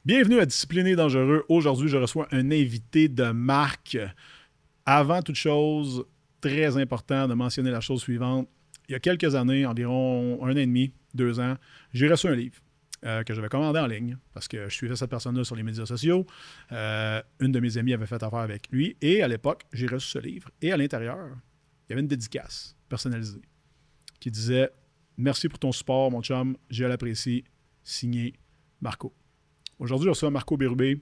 Bienvenue à Discipliné et Dangereux. Aujourd'hui, je reçois un invité de marque. Avant toute chose, très important de mentionner la chose suivante. Il y a quelques années, environ 1 an et demi, 2 ans, j'ai reçu un livre que j'avais commandé en ligne parce que je suivais cette personne-là sur les médias sociaux. Une de mes amies avait fait affaire avec lui et à l'époque, j'ai reçu ce livre. Et à l'intérieur, il y avait une dédicace personnalisée qui disait « Merci pour ton support, mon chum. Je l'apprécie. Signé Marco. » Aujourd'hui, je reçois Marco Bérubé,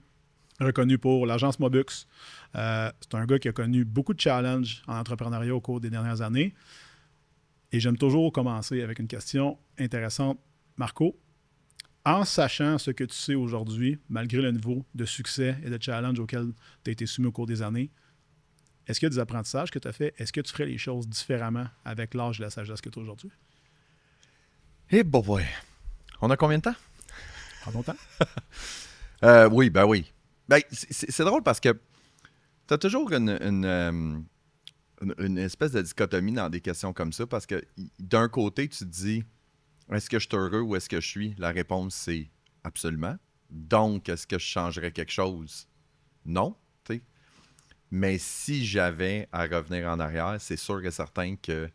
reconnu pour l'agence Mobux. C'est un gars qui a connu beaucoup de challenges en entrepreneuriat au cours des dernières années. Et j'aime toujours commencer avec une question intéressante. Marco, en sachant ce que tu sais aujourd'hui, malgré le niveau de succès et de challenge auquel tu as été soumis au cours des années, est-ce qu'il y a des apprentissages que tu as faits? Est-ce que tu ferais les choses différemment avec l'âge et la sagesse que tu as aujourd'hui? Eh boy. On a combien de temps? Prends ton temps. Oui. Ben, c'est drôle parce que tu as toujours une espèce de dichotomie dans des questions comme ça parce que d'un côté, tu te dis est-ce que je suis heureux ou est-ce que je suis? La réponse, c'est absolument. Donc, est-ce que je changerais quelque chose? Non. T'sais. Mais si j'avais à revenir en arrière, c'est sûr et certain que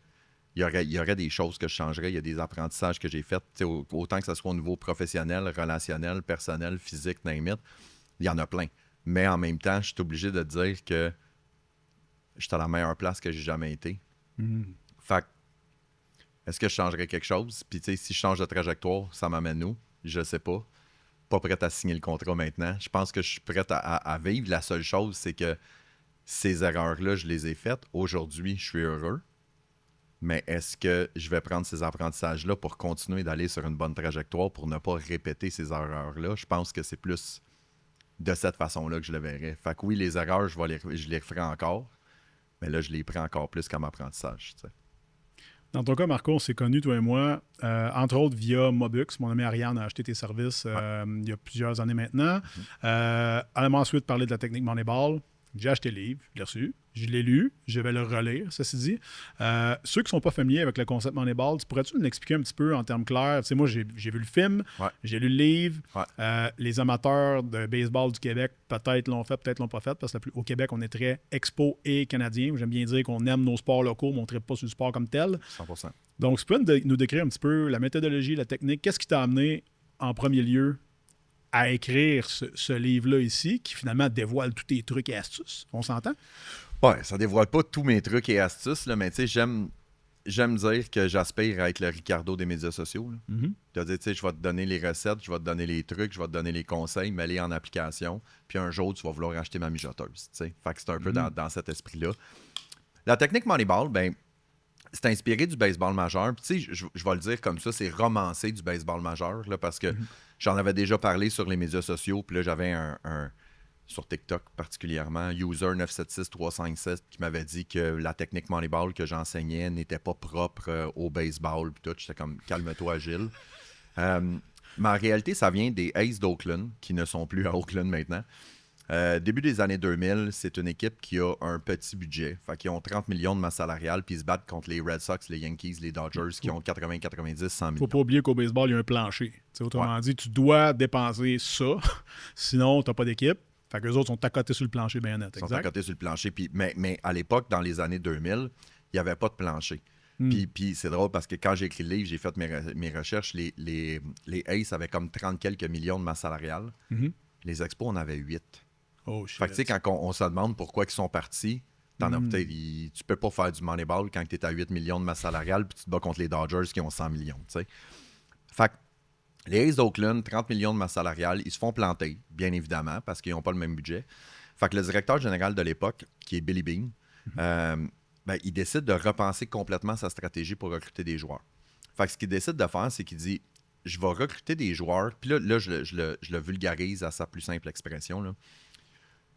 il y aurait des choses que je changerais. Il y a des apprentissages que j'ai faits, autant que ce soit au niveau professionnel, relationnel, personnel, physique, name it. Il y en a plein. Mais en même temps, je suis obligé de dire que je suis à la meilleure place que j'ai jamais été. Fait que, est-ce que je changerais quelque chose? Puis, si je change de trajectoire, ça m'amène où? Je sais pas. Pas prêt à signer le contrat maintenant. Je pense que je suis prêt à vivre. La seule chose, c'est que ces erreurs-là, je les ai faites. Aujourd'hui, je suis heureux. Mais est-ce que je vais prendre ces apprentissages-là pour continuer d'aller sur une bonne trajectoire pour ne pas répéter ces erreurs-là? Je pense que c'est plus de cette façon-là que je le verrais. Fait que oui, les erreurs, je les referai encore, mais là, je les prends encore plus comme apprentissage. T'sais. Dans ton cas, Marco, on s'est connus, toi et moi, entre autres via Mobux. Mon ami Ariane a acheté tes services il y a plusieurs années maintenant. Elle m'a ensuite parlé de la technique Moneyball. J'ai acheté le livre, je l'ai reçu, je l'ai lu, je vais le relire, ceci dit. Ceux qui ne sont pas familiers avec le concept Moneyball, pourrais-tu nous l'expliquer un petit peu en termes clairs? Tu sais, moi, j'ai vu le film, j'ai lu le livre. Les amateurs de baseball du Québec, peut-être l'ont fait, peut-être l'ont pas fait, parce que au Québec, on est très expo et canadien. J'aime bien dire qu'on aime nos sports locaux, mais on ne traite pas sur le sport comme tel. 100%. Donc, tu peux nous décrire un petit peu la méthodologie, la technique. Qu'est-ce qui t'a amené en premier lieu à écrire ce livre-là ici, qui finalement dévoile tous tes trucs et astuces? On s'entend? Ouais, ça dévoile pas tous mes trucs et astuces, là, mais tu sais, j'aime dire que j'aspire à être le Ricardo des médias sociaux. C'est-à-dire, tu sais, je vais te donner les recettes, je vais te donner les trucs, je vais te donner les conseils, mets-les en application, puis un jour, tu vas vouloir acheter ma mijoteuse. Tu sais. Fait que c'est un peu dans cet esprit-là. La technique Moneyball, ben, c'est inspiré du baseball majeur. Puis, tu sais, je vais le dire comme ça, c'est romancé du baseball majeur, là, parce que j'en avais déjà parlé sur les médias sociaux, puis là, j'avais un sur TikTok particulièrement, user976357 qui m'avait dit que la technique Moneyball que j'enseignais n'était pas propre au baseball. Puis tout, j'étais comme calme-toi, Gilles. Mais en réalité, ça vient des Aces d'Oakland, qui ne sont plus à Oakland maintenant. Début des années 2000, c'est une équipe qui a un petit budget. Fait qu'ils ont 30 millions de masse salariale, puis ils se battent contre les Red Sox, les Yankees, les Dodgers, qui ont 80, 90, 100 millions. Faut pas oublier qu'au baseball, il y a un plancher. T'sais, autrement dit, tu dois dépenser ça, sinon tu n'as pas d'équipe. Fait qu'eux autres sont à côté sur le plancher bien net. Ils sont à côté sur le plancher. Puis, mais à l'époque, dans les années 2000, il n'y avait pas de plancher. Puis c'est drôle parce que quand j'ai écrit le livre, j'ai fait mes recherches. Les Aces avaient comme 30 quelques millions de masse salariale. Les Expos, on avait 8. Oh, shit. Fait que tu sais, quand on se demande pourquoi ils sont partis, tu peux pas faire du Moneyball quand tu es à 8 millions de masse salariale puis tu te bats contre les Dodgers qui ont 100 millions. T'sais. Fait que les Aces d'Oakland, 30 millions de masse salariale, ils se font planter, bien évidemment, parce qu'ils n'ont pas le même budget. Fait que le directeur général de l'époque, qui est Billy Beane, il décide de repenser complètement sa stratégie pour recruter des joueurs. Fait que ce qu'il décide de faire, c'est qu'il dit « Je vais recruter des joueurs », puis là je le vulgarise à sa plus simple expression, là.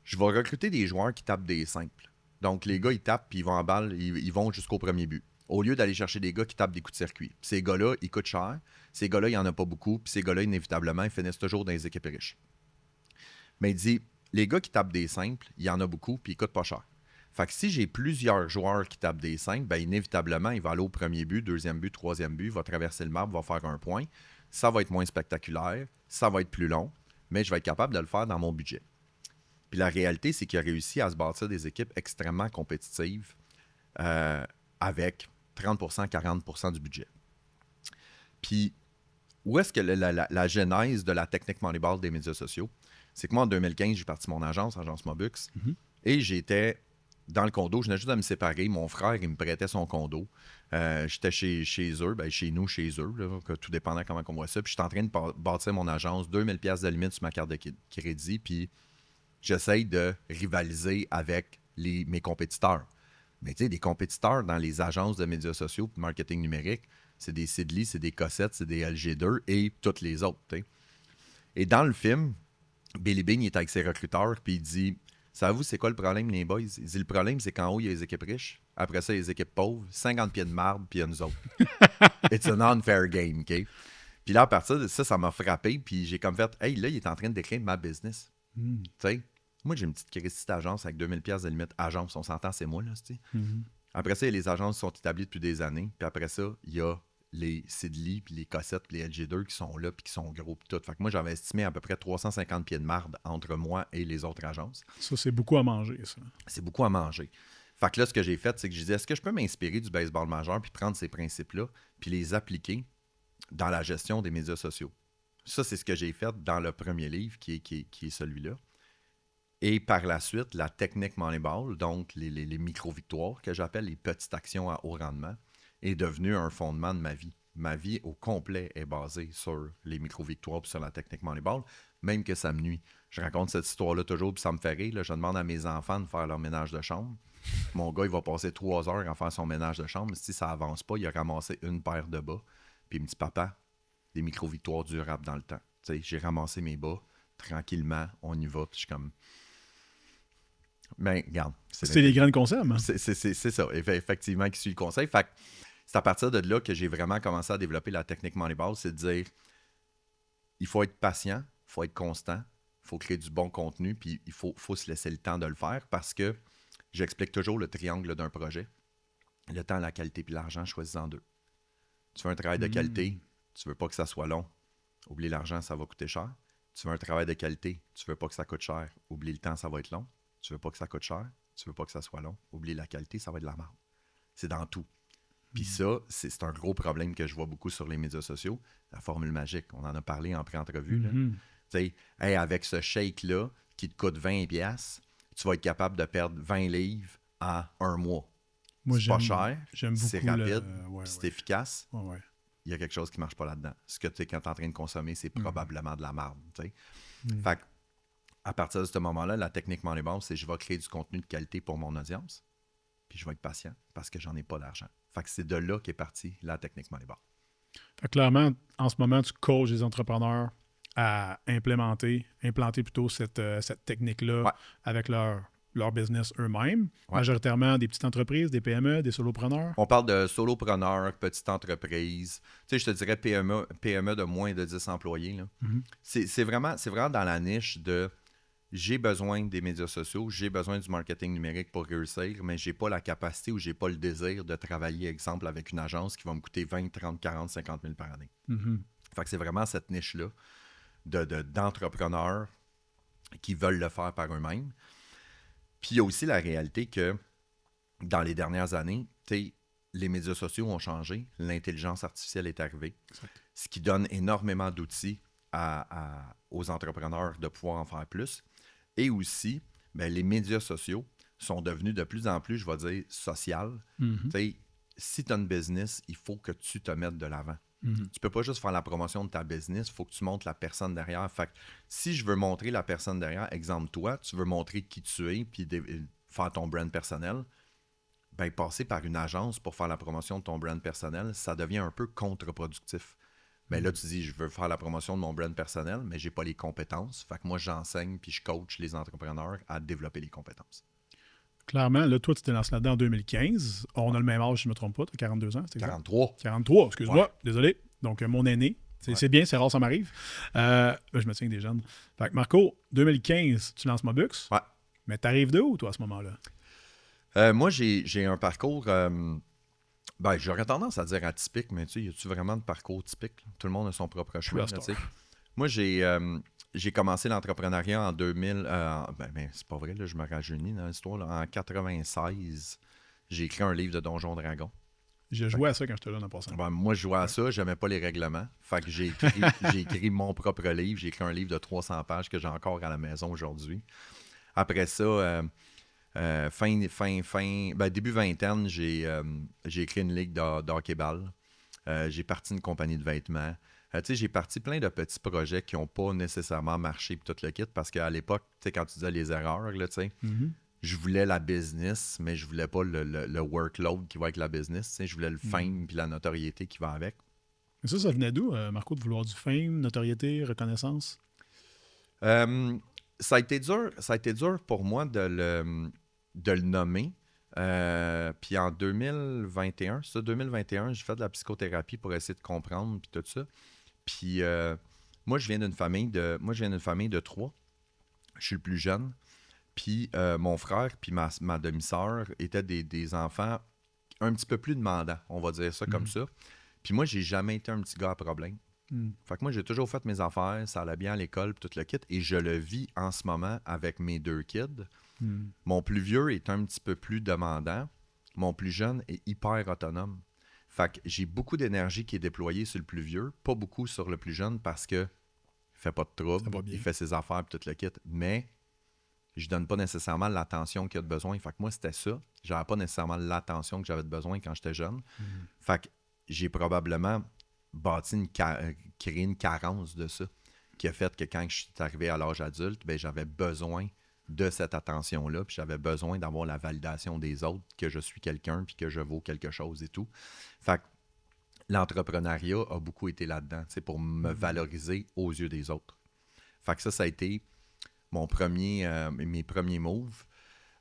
Je vais recruter des joueurs qui tapent des simples. Donc, les gars, ils tapent, puis ils vont en balle, ils vont jusqu'au premier but. Au lieu d'aller chercher des gars qui tapent des coups de circuit. Puis ces gars-là, ils coûtent cher. Ces gars-là, il n'y en a pas beaucoup. Puis ces gars-là, inévitablement, ils finissent toujours dans les équipes riches. Mais il dit, les gars qui tapent des simples, il y en a beaucoup, puis ils coûtent pas cher. Fait que si j'ai plusieurs joueurs qui tapent des simples, ben inévitablement, il va aller au premier but, deuxième but, troisième but, va traverser le marbre, va faire un point. Ça va être moins spectaculaire, ça va être plus long. mais je vais être capable de le faire dans mon budget. Puis la réalité, c'est qu'il a réussi à se bâtir des équipes extrêmement compétitives avec 30%, 40% du budget. Puis, où est-ce que la genèse de la technique Moneyball des médias sociaux? C'est que moi, en 2015, j'ai parti mon agence Mobux, et j'étais dans le condo. Je venais juste de me séparer. Mon frère, il me prêtait son condo. J'étais chez eux, chez nous, là, que tout dépendant comment on voit ça. Puis, j'étais en train de bâtir mon agence, 2000 pièces de limite sur ma carte de crédit, puis j'essaye de rivaliser avec mes compétiteurs. Mais tu sais, des compétiteurs dans les agences de médias sociaux et marketing numérique, c'est des Sidley, c'est des Cossette, c'est des LG2 et toutes les autres. T'sais. Et dans le film, Billy Beane est avec ses recruteurs puis il dit « Savez-vous c'est quoi le problème, les boys? » Il dit « Le problème, c'est qu'en haut, il y a les équipes riches. Après ça, il y a les équipes pauvres. 50 pieds de marde, puis il y a nous autres. It's an unfair game, OK? » Puis là, à partir de ça, ça m'a frappé. Puis j'ai comme fait « Hey, là, il est en train de décrire ma business. Tu sais, moi, j'ai une petite crédit d'agence avec 2000 pièces de limite. Agence, on s'entend, c'est moi, là, tu sais. Après ça, il y a les agences qui sont établies depuis des années. Puis après ça, il y a les Sidley, puis les Cossette, puis les LG2 qui sont là, puis qui sont gros, puis tout. Fait que moi, j'avais estimé à peu près 350 pieds de marde entre moi et les autres agences. Ça, c'est beaucoup à manger, ça. C'est beaucoup à manger. Fait que là, ce que j'ai fait, c'est que je disais, est-ce que je peux m'inspirer du baseball majeur puis prendre ces principes-là, puis les appliquer dans la gestion des médias sociaux? Ça, c'est ce que j'ai fait dans le premier livre, qui est celui-là. Et par la suite, la technique Moneyball, donc les micro-victoires que j'appelle, les petites actions à haut rendement, est devenue un fondement de ma vie. Ma vie au complet est basée sur les micro-victoires et sur la technique Moneyball, même que ça me nuit. Je raconte cette histoire-là toujours, puis ça me fait rire. Là, je demande à mes enfants de faire leur ménage de chambre. Mon gars, il va passer 3 heures à faire son ménage de chambre. Si ça avance pas, il a ramassé une paire de bas. Puis il me dit, papa, des micro-victoires durables dans le temps. Tu sais, j'ai ramassé mes bas, tranquillement, on y va. Puis je suis comme... Ben, regarde. C'est les grands conseils, hein? C'est ça, effectivement, qui suit le conseil. Fait que c'est à partir de là que j'ai vraiment commencé à développer la technique Moneyball, c'est de dire, il faut être patient, il faut être constant, il faut créer du bon contenu, puis il faut se laisser le temps de le faire parce que j'explique toujours le triangle d'un projet. Le temps, la qualité puis l'argent, choisis-en deux. Tu veux un travail de qualité, tu veux pas que ça soit long. Oublie l'argent, ça va coûter cher. Tu veux un travail de qualité, tu veux pas que ça coûte cher. Oublie le temps, ça va être long. Tu veux pas que ça coûte cher, tu veux pas que ça soit long. Oublie la qualité, ça va être de la merde. C'est dans tout. Puis ça, c'est un gros problème que je vois beaucoup sur les médias sociaux. La formule magique, on en a parlé en pré-entrevue. Tu sais, hey, avec ce shake-là, qui te coûte 20$, tu vas être capable de perdre 20 livres en un mois. Moi, c'est pas cher, c'est rapide, c'est efficace. Il y a quelque chose qui marche pas là-dedans. Ce que tu es quand tu es en train de consommer, c'est probablement de la merde. Fait que, à partir de ce moment-là, la technique Moneyball, c'est je vais créer du contenu de qualité pour mon audience, puis je vais être patient parce que j'en ai pas d'argent. Fait que c'est de là qu'est partie la technique Moneyball. Fait que clairement, en ce moment, tu coaches les entrepreneurs à implanter plutôt cette technique-là avec leur business eux-mêmes. Majoritairement des petites entreprises, des PME, des solopreneurs. On parle de solopreneurs, petites entreprises. Tu sais, je te dirais PME de moins de 10 employés. Là. C'est vraiment dans la niche de j'ai besoin des médias sociaux, j'ai besoin du marketing numérique pour réussir, mais j'ai pas la capacité ou j'ai pas le désir de travailler, exemple, avec une agence qui va me coûter 20, 30, 40, 50 000 par année. Fait que c'est vraiment cette niche-là d'entrepreneurs qui veulent le faire par eux-mêmes. Puis il y a aussi la réalité que dans les dernières années, les médias sociaux ont changé, l'intelligence artificielle est arrivée, ce qui donne énormément d'outils aux entrepreneurs de pouvoir en faire plus. Et aussi, les médias sociaux sont devenus de plus en plus, je vais dire, social. Si tu as une business, il faut que tu te mettes de l'avant. Tu peux pas juste faire la promotion de ta business, il faut que tu montres la personne derrière. Fait que si je veux montrer la personne derrière, exemple toi, tu veux montrer qui tu es puis faire ton brand personnel, passer par une agence pour faire la promotion de ton brand personnel, ça devient un peu contre-productif. Mais là, tu dis, je veux faire la promotion de mon brand personnel, mais j'ai pas les compétences. Fait que moi, j'enseigne puis je coach les entrepreneurs à développer les compétences. Clairement, là, toi, tu t'es lancé là-dedans en 2015. On a le même âge, si je ne me trompe pas. Tu as 42 ans, c'est exact? 43. 43, excuse-moi. Désolé. Donc, mon aîné. C'est bien, c'est rare, ça m'arrive. Je me tiens avec des jeunes. Fait que Marco, 2015, tu lances Mobux. Ouais. Mais tu arrives de où, toi, à ce moment-là? Moi, j'ai un parcours... j'aurais tendance à dire atypique, mais tu sais, y a-tu vraiment de parcours typique? Là? Tout le monde a son propre choix. Là, moi, j'ai j'ai commencé l'entrepreneuriat en 2000. C'est pas vrai, là, je me rajeunis dans l'histoire. Là. En 96, j'ai écrit un livre de Donjons Dragons. J'ai joué à ça quand j'étais là en passant. Moi, je jouais à ça, j'aimais pas les règlements. Fait que j'ai écrit mon propre livre. J'ai écrit un livre de 300 pages que j'ai encore à la maison aujourd'hui. Après ça, début vingtaine, j'ai écrit une ligue d'hockey-ball. J'ai parti une compagnie de vêtements. J'ai parti plein de petits projets qui n'ont pas nécessairement marché puis tout le kit parce qu'à l'époque, quand tu disais les erreurs, là, je voulais la business, mais je voulais pas le workload qui va avec la business. Je voulais le fame puis la notoriété qui va avec. Mais ça venait d'où, Marco, de vouloir du fame, notoriété, reconnaissance? Ça a été dur pour moi de le nommer. Puis en 2021, j'ai fait de la psychothérapie pour essayer de comprendre puis tout ça. Puis moi, je viens d'une famille de 3. Je suis le plus jeune. Puis mon frère puis ma demi-sœur étaient des enfants un petit peu plus demandants, on va dire ça comme ça. Puis moi, j'ai jamais été un petit gars à problème. Fait que moi, j'ai toujours fait mes affaires, ça allait bien à l'école, puis tout le kit. Et je le vis en ce moment avec mes 2 kids. Mon plus vieux est un petit peu plus demandant. Mon plus jeune est hyper autonome. Fait que j'ai beaucoup d'énergie qui est déployée sur le plus vieux, pas beaucoup sur le plus jeune parce que il fait pas de trouble, il fait ses affaires, puis tout le kit. Mais je donne pas nécessairement l'attention qu'il a de besoin. Fait que moi, c'était ça. J'avais pas nécessairement l'attention que j'avais de besoin quand j'étais jeune. Fait que j'ai probablement créé une carence de ça, qui a fait que quand je suis arrivé à l'âge adulte, ben, j'avais besoin de cette attention-là, puis j'avais besoin d'avoir la validation des autres, que je suis quelqu'un, puis que je vaux quelque chose et tout. Fait que l'entrepreneuriat a beaucoup été là-dedans, pour me valoriser aux yeux des autres. Fait que ça a été mes premiers moves.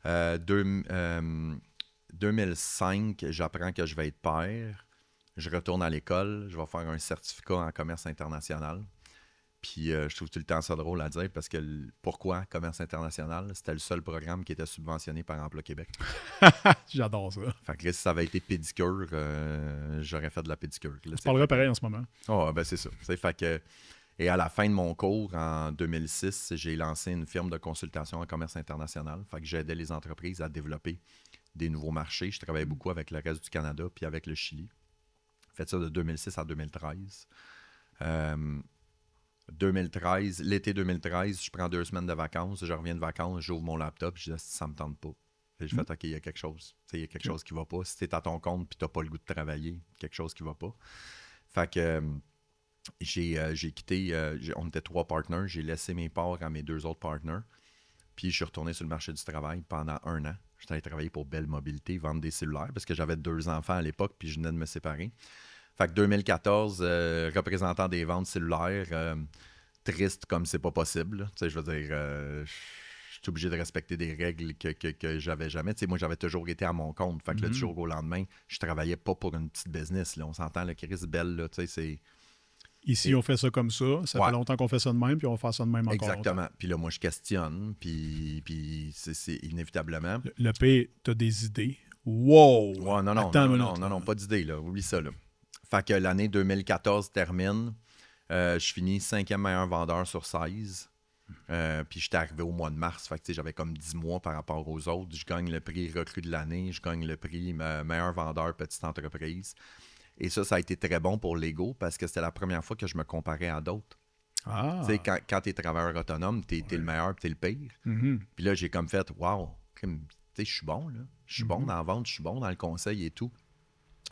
2005, j'apprends que je vais être père. Je retourne à l'école. Je vais faire un certificat en commerce international. Puis je trouve tout le temps ça drôle à dire parce que pourquoi commerce international? C'était le seul programme qui était subventionné par Emploi Québec. J'adore ça. Fait que si ça avait été pédicure, j'aurais fait de la pédicure. Tu parleras pareil en ce moment. Ben c'est ça. Fait que, et à la fin de mon cours, en 2006, j'ai lancé une firme de consultation en commerce international. Fait que j'aidais les entreprises à développer des nouveaux marchés. Je travaillais beaucoup avec le reste du Canada puis avec le Chili. J'ai fait ça de 2006 à 2013. L'été 2013, je prends 2 semaines de vacances, je reviens de vacances, j'ouvre mon laptop, je dis ça me tente pas. Puis je fais OK, il y a quelque chose. Il y a quelque chose qui va pas. Si tu es à ton compte et tu n'as pas le goût de travailler, quelque chose qui va pas. Fait que j'ai quitté, on était 3 partners, j'ai laissé mes parts à mes 2 autres partners. Puis je suis retourné sur le marché du travail pendant 1 an. J'étais allé travailler pour Bell Mobilité, vendre des cellulaires parce que j'avais 2 enfants à l'époque puis je venais de me séparer. Fait que 2014, représentant des ventes cellulaires, triste comme c'est pas possible. Je veux dire, je suis obligé de respecter des règles que j'avais jamais. Moi, j'avais toujours été à mon compte. Fait que du jour au lendemain, je travaillais pas pour une petite business. Là. On s'entend, le Chris Bell, là, c'est... Ici, on fait ça comme ça. Ça fait longtemps qu'on fait ça de même, puis on va faire ça de même encore. Exactement. Puis là, moi, je questionne, puis c'est inévitablement... Le P, t'as des idées. Wow! Ouais, non, pas d'idées, là. Oublie ça, là. Fait que l'année 2014 termine. Je finis 5e meilleur vendeur sur 16. Puis j'étais arrivé au mois de mars. Fait que j'avais comme 10 mois par rapport aux autres. Je gagne le prix recrue de l'année. Je gagne le prix meilleur vendeur petite entreprise. Et ça a été très bon pour l'ego parce que c'était la première fois que je me comparais à d'autres. Ah. Quand tu es travailleur autonome, tu es le meilleur et tu es le pire. Puis là, j'ai comme fait, wow, je suis bon, là. Je suis bon dans la vente, je suis bon dans le conseil et tout.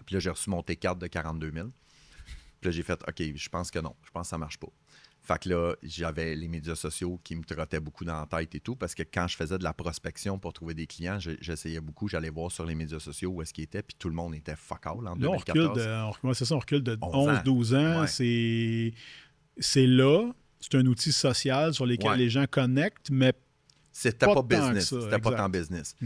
Puis là, j'ai reçu mon T4 de 42 000. Puis là, j'ai fait, OK, je pense que non. Je pense que ça marche pas. Fait que là, j'avais les médias sociaux qui me trottaient beaucoup dans la tête et tout, parce que quand je faisais de la prospection pour trouver des clients, j'essayais beaucoup, j'allais voir sur les médias sociaux où est-ce qu'ils étaient, puis tout le monde était fuck all en 2014. On recule de 11-12 ans. Ouais. C'est là, c'est un outil social sur lequel les gens connectent, mais c'était pas business. C'était pas tant business.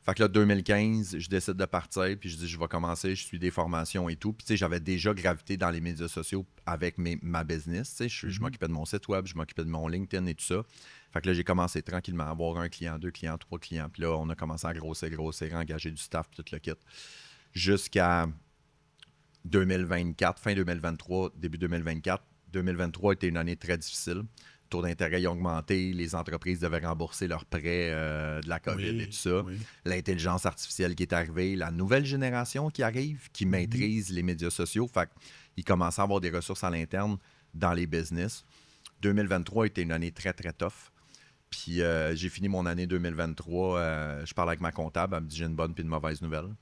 Fait que là, 2015, je décide de partir, puis je dis, je vais commencer, je suis des formations et tout. Puis, tu sais, j'avais déjà gravité dans les médias sociaux avec ma business. Tu sais, je m'occupais de mon site web, je m'occupais de mon LinkedIn et tout ça. Fait que là, j'ai commencé tranquillement à avoir 1 client, 2 clients, 3 clients. Puis là, on a commencé à grossir, engager du staff, puis tout le kit. Jusqu'à 2024, fin 2023, début 2024. 2023 était une année très difficile. taux d'intérêt a augmenté, les entreprises devaient rembourser leurs prêts de la COVID et tout ça. Oui. L'intelligence artificielle qui est arrivée, la nouvelle génération qui arrive, qui maîtrise les médias sociaux. Fait qu'ils commencent à avoir des ressources à l'interne dans les business. 2023 a été une année très, très tough. Puis j'ai fini mon année 2023. Je parle avec ma comptable. Elle me dit j'ai une bonne puis une mauvaise nouvelle.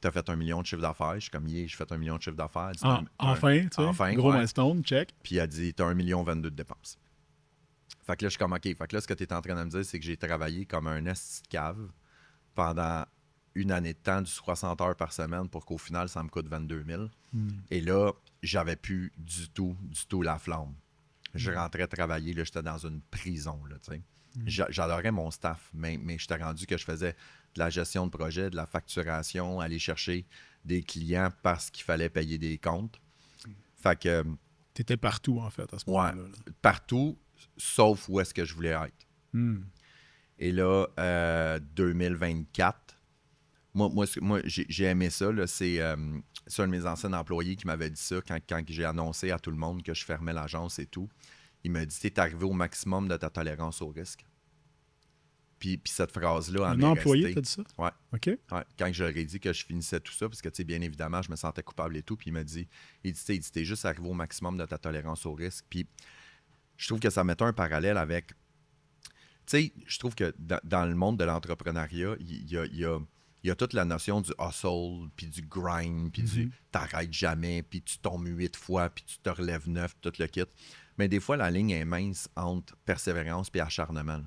Tu as fait 1 million de chiffre d'affaires. Je suis comme, j'ai fait 1 million de chiffre d'affaires. Elle dit, Enfin, tu sais. enfin, Gros ouais. milestone, check. Puis elle dit, tu as 1,22 million de dépenses. Fait que là, je suis comme, OK. Fait que là, ce que tu es en train de me dire, c'est que j'ai travaillé comme un esti de cave pendant une année de temps, du 60 heures par semaine, pour qu'au final, ça me coûte 22 000. Et là, j'avais plus du tout la flamme. Je rentrais travailler, là, j'étais dans une prison, là, tu sais. J'adorais mon staff, mais j'étais rendu que je faisais de la gestion de projet, de la facturation, aller chercher des clients parce qu'il fallait payer des comptes. Fait que... T'étais partout, en fait, à ce moment-là. Ouais, partout, sauf où est-ce que je voulais être. Et là, 2024, moi j'ai aimé ça. Là, c'est un de mes anciens employés qui m'avait dit ça quand j'ai annoncé à tout le monde que je fermais l'agence et tout. Il m'a dit, t'es arrivé au maximum de ta tolérance au risque. Puis cette phrase-là, Un employé, t'as dit ça? Ouais. OK. Ouais. Quand je leur ai dit que je finissais tout ça, parce que, tu sais, bien évidemment, je me sentais coupable et tout, puis il m'a dit, t'es juste arrivé au maximum de ta tolérance au risque. Puis je trouve que ça mettait un parallèle avec... Tu sais, je trouve que dans le monde de l'entrepreneuriat, il y a toute la notion du hustle, puis du grind, puis du t'arrêtes jamais, puis tu tombes 8 fois, puis tu te relèves 9, tout le kit. Mais des fois, la ligne est mince entre persévérance et acharnement.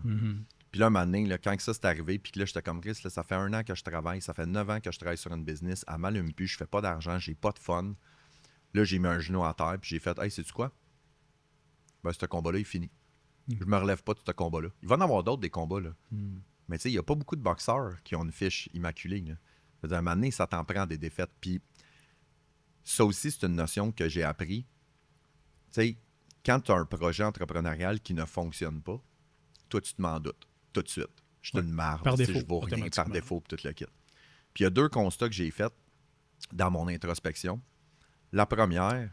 Puis là, un moment donné, là, quand ça s'est arrivé, puis que là, j'étais comme Chris, là, ça fait 1 an que je travaille, ça fait 9 ans que je travaille sur une business, elle m'allume plus, je fais pas d'argent, j'ai pas de fun. Là, j'ai mis un genou à terre, puis j'ai fait, hey, sais-tu quoi? Ben, ce combat-là, il finit. Je me relève pas de ce combat-là. Il va en avoir d'autres, des combats, là. Mais tu sais, il n'y a pas beaucoup de boxeurs qui ont une fiche immaculée. Là. À un moment donné, ça t'en prend des défaites. Puis ça aussi, c'est une notion que j'ai appris. Tu sais, quand tu as un projet entrepreneurial qui ne fonctionne pas, toi, tu te m'en doutes tout de suite. Je suis une marde. Par défaut, Je vaux rien par défaut, puis tout le kit. Puis il y a 2 constats que j'ai faits dans mon introspection. La première,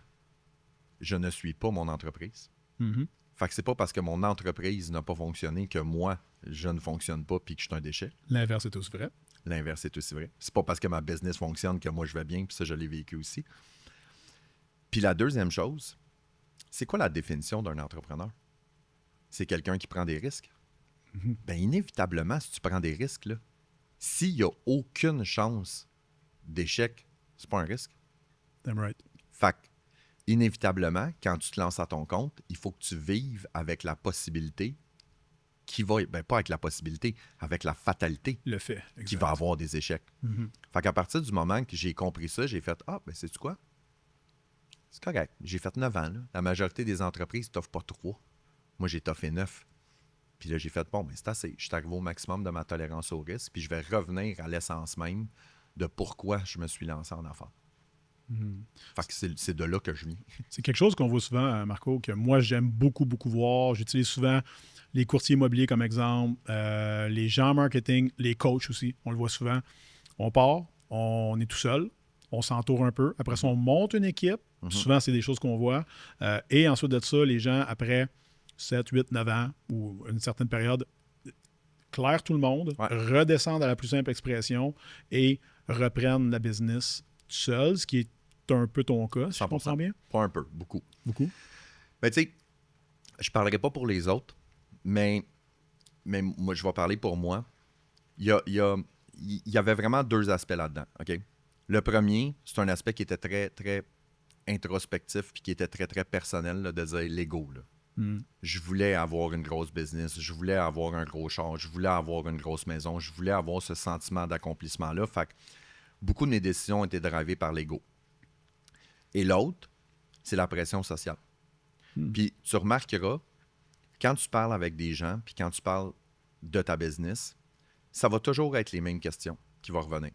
je ne suis pas mon entreprise. Fait que c'est pas parce que mon entreprise n'a pas fonctionné que moi, je ne fonctionne pas puis que je suis un déchet. L'inverse est aussi vrai. L'inverse est aussi vrai. C'est pas parce que ma business fonctionne que moi, je vais bien, puis ça, je l'ai vécu aussi. Puis la deuxième chose, c'est quoi la définition d'un entrepreneur? C'est quelqu'un qui prend des risques. Bien, inévitablement, si tu prends des risques, là, s'il n'y a aucune chance d'échec, c'est pas un risque. Damn right. Fait que, inévitablement, quand tu te lances à ton compte, il faut que tu vives avec la possibilité qui va... Ben, pas avec la possibilité, avec la fatalité Le fait. Exact. qui va avoir des échecs. Fait qu'à partir du moment que j'ai compris ça, j'ai fait « Ah, ben sais-tu quoi? C'est correct. J'ai fait 9 ans. Là. La majorité des entreprises ne t'offrent pas 3. Moi, j'ai toffé 9. Puis là, j'ai fait, bon, mais c'est assez. Je suis arrivé au maximum de ma tolérance au risque, puis je vais revenir à l'essence même de pourquoi je me suis lancé en affaires. Fait que c'est de là que je viens. C'est quelque chose qu'on voit souvent, Marco, que moi, j'aime beaucoup, beaucoup voir. J'utilise souvent les courtiers immobiliers comme exemple, les gens en marketing, les coachs aussi. On le voit souvent. On part, on est tout seul, on s'entoure un peu. Après ça, on monte une équipe. Souvent, c'est des choses qu'on voit. Et ensuite de ça, les gens, après 7, 8, 9 ans ou une certaine période, clairent tout le monde, redescendent à la plus simple expression et reprennent la business tout seul, ce qui est un peu ton cas, si je comprends bien. Pas un peu, beaucoup. Beaucoup? Ben, tu sais, je parlerai pas pour les autres, mais moi, je vais parler pour moi. Il y avait vraiment 2 aspects là-dedans, OK? Le premier, c'est un aspect qui était très, très introspectif puis qui était très, très personnel, là, de dire l'ego, là. Je voulais avoir une grosse business, je voulais avoir un gros char, je voulais avoir une grosse maison, je voulais avoir ce sentiment d'accomplissement-là. Fait que beaucoup de mes décisions étaient drivées par l'ego. Et l'autre, c'est la pression sociale. Puis tu remarqueras, quand tu parles avec des gens, puis quand tu parles de ta business, ça va toujours être les mêmes questions qui vont revenir.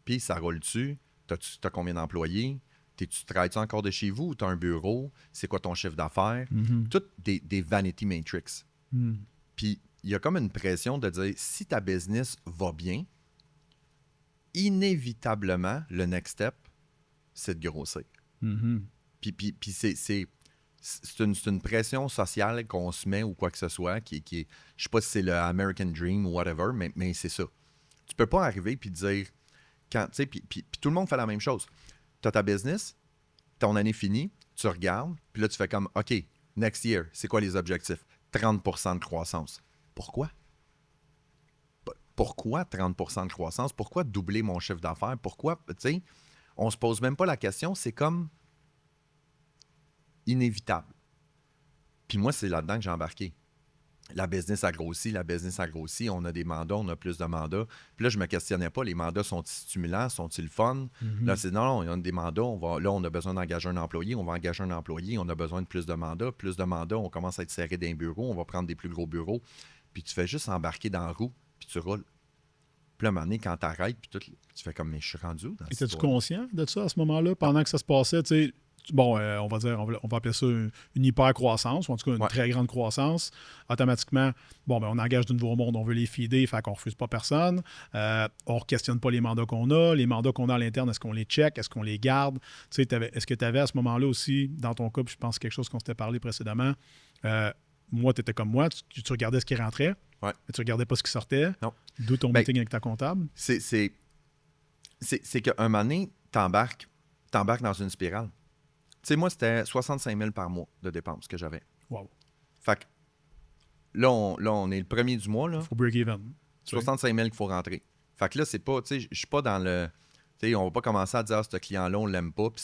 Puis ça roule-tu? T'as combien d'employés? Tu travailles-tu encore de chez vous ou tu as un bureau? C'est quoi ton chiffre d'affaires? Toutes des vanity matrix. Puis il y a comme une pression de dire, si ta business va bien, inévitablement, le next step, c'est de grossir. Puis c'est une pression sociale qu'on se met ou quoi que ce soit, qui est, je sais pas si c'est le American Dream ou whatever, mais c'est ça. Tu peux pas arriver puis dire, puis tout le monde fait la même chose. Tu as ta business, ton année finie, tu regardes, puis là, tu fais comme, OK, next year, c'est quoi les objectifs? 30% de croissance. Pourquoi? Pourquoi 30% de croissance? Pourquoi doubler mon chiffre d'affaires? Pourquoi, tu sais, on se pose même pas la question, c'est comme inévitable. Puis moi, c'est là-dedans que j'ai embarqué. La business a grossi, on a des mandats, on a plus de mandats. Puis là, je me questionnais pas, les mandats sont-ils stimulants, sont-ils fun? Là, c'est non, on a des mandats, là, on a besoin d'engager un employé, on va engager un employé, on a besoin de plus de mandats, on commence à être serré d'un bureau, on va prendre des plus gros bureaux. Puis tu fais juste embarquer dans la roue, puis tu roules. Puis là, à un moment donné, quand t'arrêtes, puis tu fais comme, mais je suis rendu où dans cette Étais-tu conscient de ça à ce moment-là, pendant que ça se passait, tu sais? Bon, on va appeler ça une hyper-croissance, ou en tout cas une très grande croissance. Automatiquement, bon, ben, on engage de nouveaux mondes, on veut les feeder, fait qu'on ne refuse pas personne. On ne questionne pas les mandats qu'on a. Les mandats qu'on a à l'interne, est-ce qu'on les check? Est-ce qu'on les garde? Tu sais, est-ce que tu avais à ce moment-là aussi, dans ton cas, puis je pense quelque chose qu'on s'était parlé précédemment, moi, tu étais comme moi, tu regardais ce qui rentrait, mais tu ne regardais pas ce qui sortait. Non. D'où ton meeting avec ta comptable. C'est qu'un moment donné, t'embarques dans une spirale. Tu sais, moi, c'était 65 000 par mois de dépenses que j'avais. Wow. Fait que là, on est le premier du mois. Il faut break even. 65 000 qu'il faut rentrer. Fait que là, c'est pas, tu sais, je suis pas dans le... Tu sais, on va pas commencer à dire, ce client-là, on l'aime pas, puis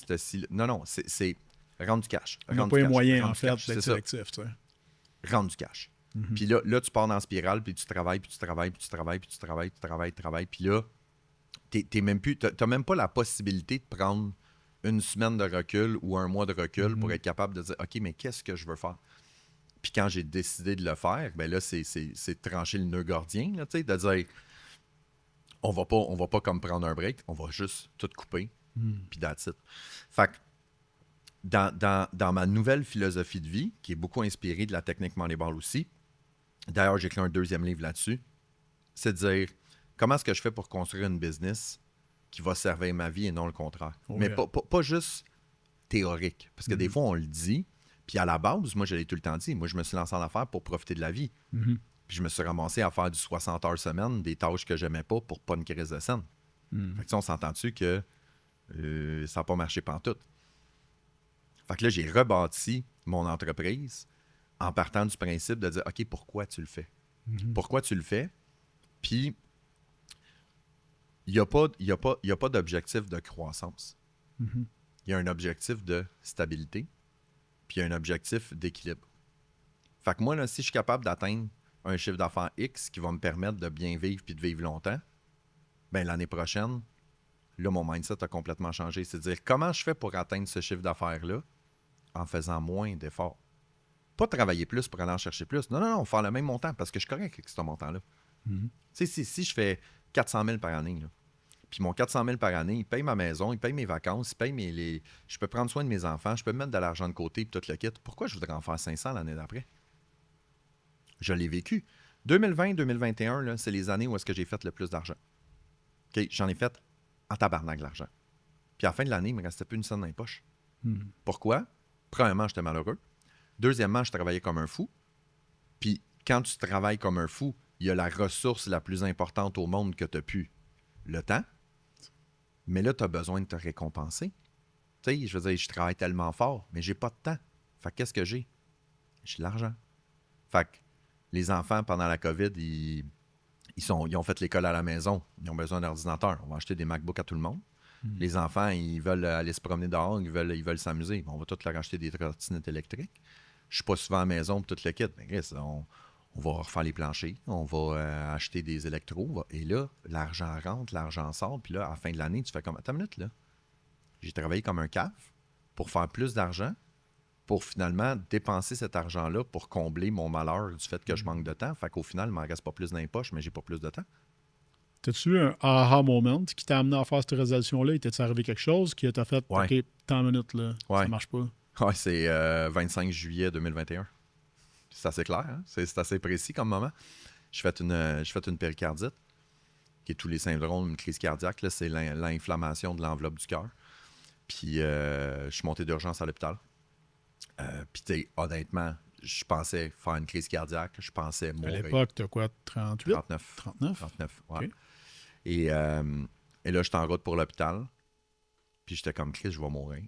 non, c'est rendre du cash. On n'a pas les moyens, en fait, d'être sélectif, tu sais. Rendre du cash. Puis là, tu pars dans la spirale, puis tu travailles, puis tu travailles, puis là, t'es même plus... T'as même pas la possibilité de prendre une semaine de recul ou un mois de recul pour être capable de dire « OK, mais qu'est-ce que je veux faire? » Puis quand j'ai décidé de le faire, ben là, c'est trancher le nœud gordien, là, de dire « On va pas comme prendre un break, on va juste tout couper, puis that's it. » Fait que dans ma nouvelle philosophie de vie, qui est beaucoup inspirée de la technique Moneyball aussi, d'ailleurs, j'ai écrit un 2e livre là-dessus, c'est de dire « Comment est-ce que je fais pour construire une business qui va servir ma vie et non le contraire. » Mais pas juste théorique. Parce que des fois, on le dit. Puis à la base, moi, je l'ai tout le temps dit. Moi, je me suis lancé en affaires pour profiter de la vie. Puis je me suis ramassé à faire du 60 heures semaine, des tâches que j'aimais pas pour pas une crise de scène. Fait que on s'entend-tu que ça n'a pas marché pantoute. Fait que là, j'ai rebâti mon entreprise en partant du principe de dire « OK, pourquoi tu le fais? Pourquoi tu le fais? » Puis il n'y a pas d'objectif de croissance. Il y a un objectif de stabilité, puis il y a un objectif d'équilibre. Fait que moi, là, si je suis capable d'atteindre un chiffre d'affaires X qui va me permettre de bien vivre puis de vivre longtemps, ben l'année prochaine, là, mon mindset a complètement changé. C'est-à-dire, comment je fais pour atteindre ce chiffre d'affaires-là en faisant moins d'efforts? Pas travailler plus pour aller en chercher plus. Non, faire le même montant parce que je suis correct avec ce montant-là. Tu sais, si je fais 400 000 par année, là, puis mon 400 000 par année, il paye ma maison, il paye mes vacances, il paye je peux prendre soin de mes enfants, je peux mettre de l'argent de côté et tout le kit. Pourquoi je voudrais en faire 500 l'année d'après? Je l'ai vécu. 2020-2021, là, c'est les années où est-ce que j'ai fait le plus d'argent. OK, j'en ai fait en tabarnak de l'argent. Puis à la fin de l'année, il ne me restait plus une scène dans les poches. Pourquoi? Premièrement, j'étais malheureux. Deuxièmement, je travaillais comme un fou. Puis quand tu travailles comme un fou, il y a la ressource la plus importante au monde que tu as pu. Le temps. Mais là, tu as besoin de te récompenser. Tu sais, je veux dire, je travaille tellement fort, mais j'ai pas de temps. Fait que qu'est-ce que j'ai? J'ai de l'argent. Fait que les enfants, pendant la COVID, ils ont fait l'école à la maison. Ils ont besoin d'ordinateur. On va acheter des MacBooks à tout le monde. Les enfants, ils veulent aller se promener dehors, ils veulent s'amuser. On va tous leur acheter des trottinettes électriques. Je suis pas souvent à la maison pour tout le kit. Mais on va refaire les planchers, on va acheter des électros. Et là, l'argent rentre, l'argent sort. Puis là, à la fin de l'année, tu fais comme, attends une minute, là. J'ai travaillé comme un cave pour faire plus d'argent, pour finalement dépenser cet argent-là pour combler mon malheur du fait que je manque de temps. Fait qu'au final, il ne m'en reste pas plus dans les poches, mais j'ai pas plus de temps. T'as-tu eu un aha moment qui t'a amené à faire cette résolution-là? Il t'est arrivé quelque chose qui t'a fait, OK, tant de minutes, là, ça marche pas? Oui, c'est 25 juillet 2021. C'est assez clair, hein? C'est assez précis comme moment. Je fais une péricardite, qui est tous les syndromes d'une crise cardiaque. Là, c'est l'inflammation de l'enveloppe du cœur. Puis je suis monté d'urgence à l'hôpital. Puis honnêtement, je pensais faire une crise cardiaque, je pensais À mourir. l'époque, tu as quoi, 38? 39. 39? 39, ouais. OK. Et là, j'étais en route pour l'hôpital. Puis j'étais comme, Chris, je vais mourir.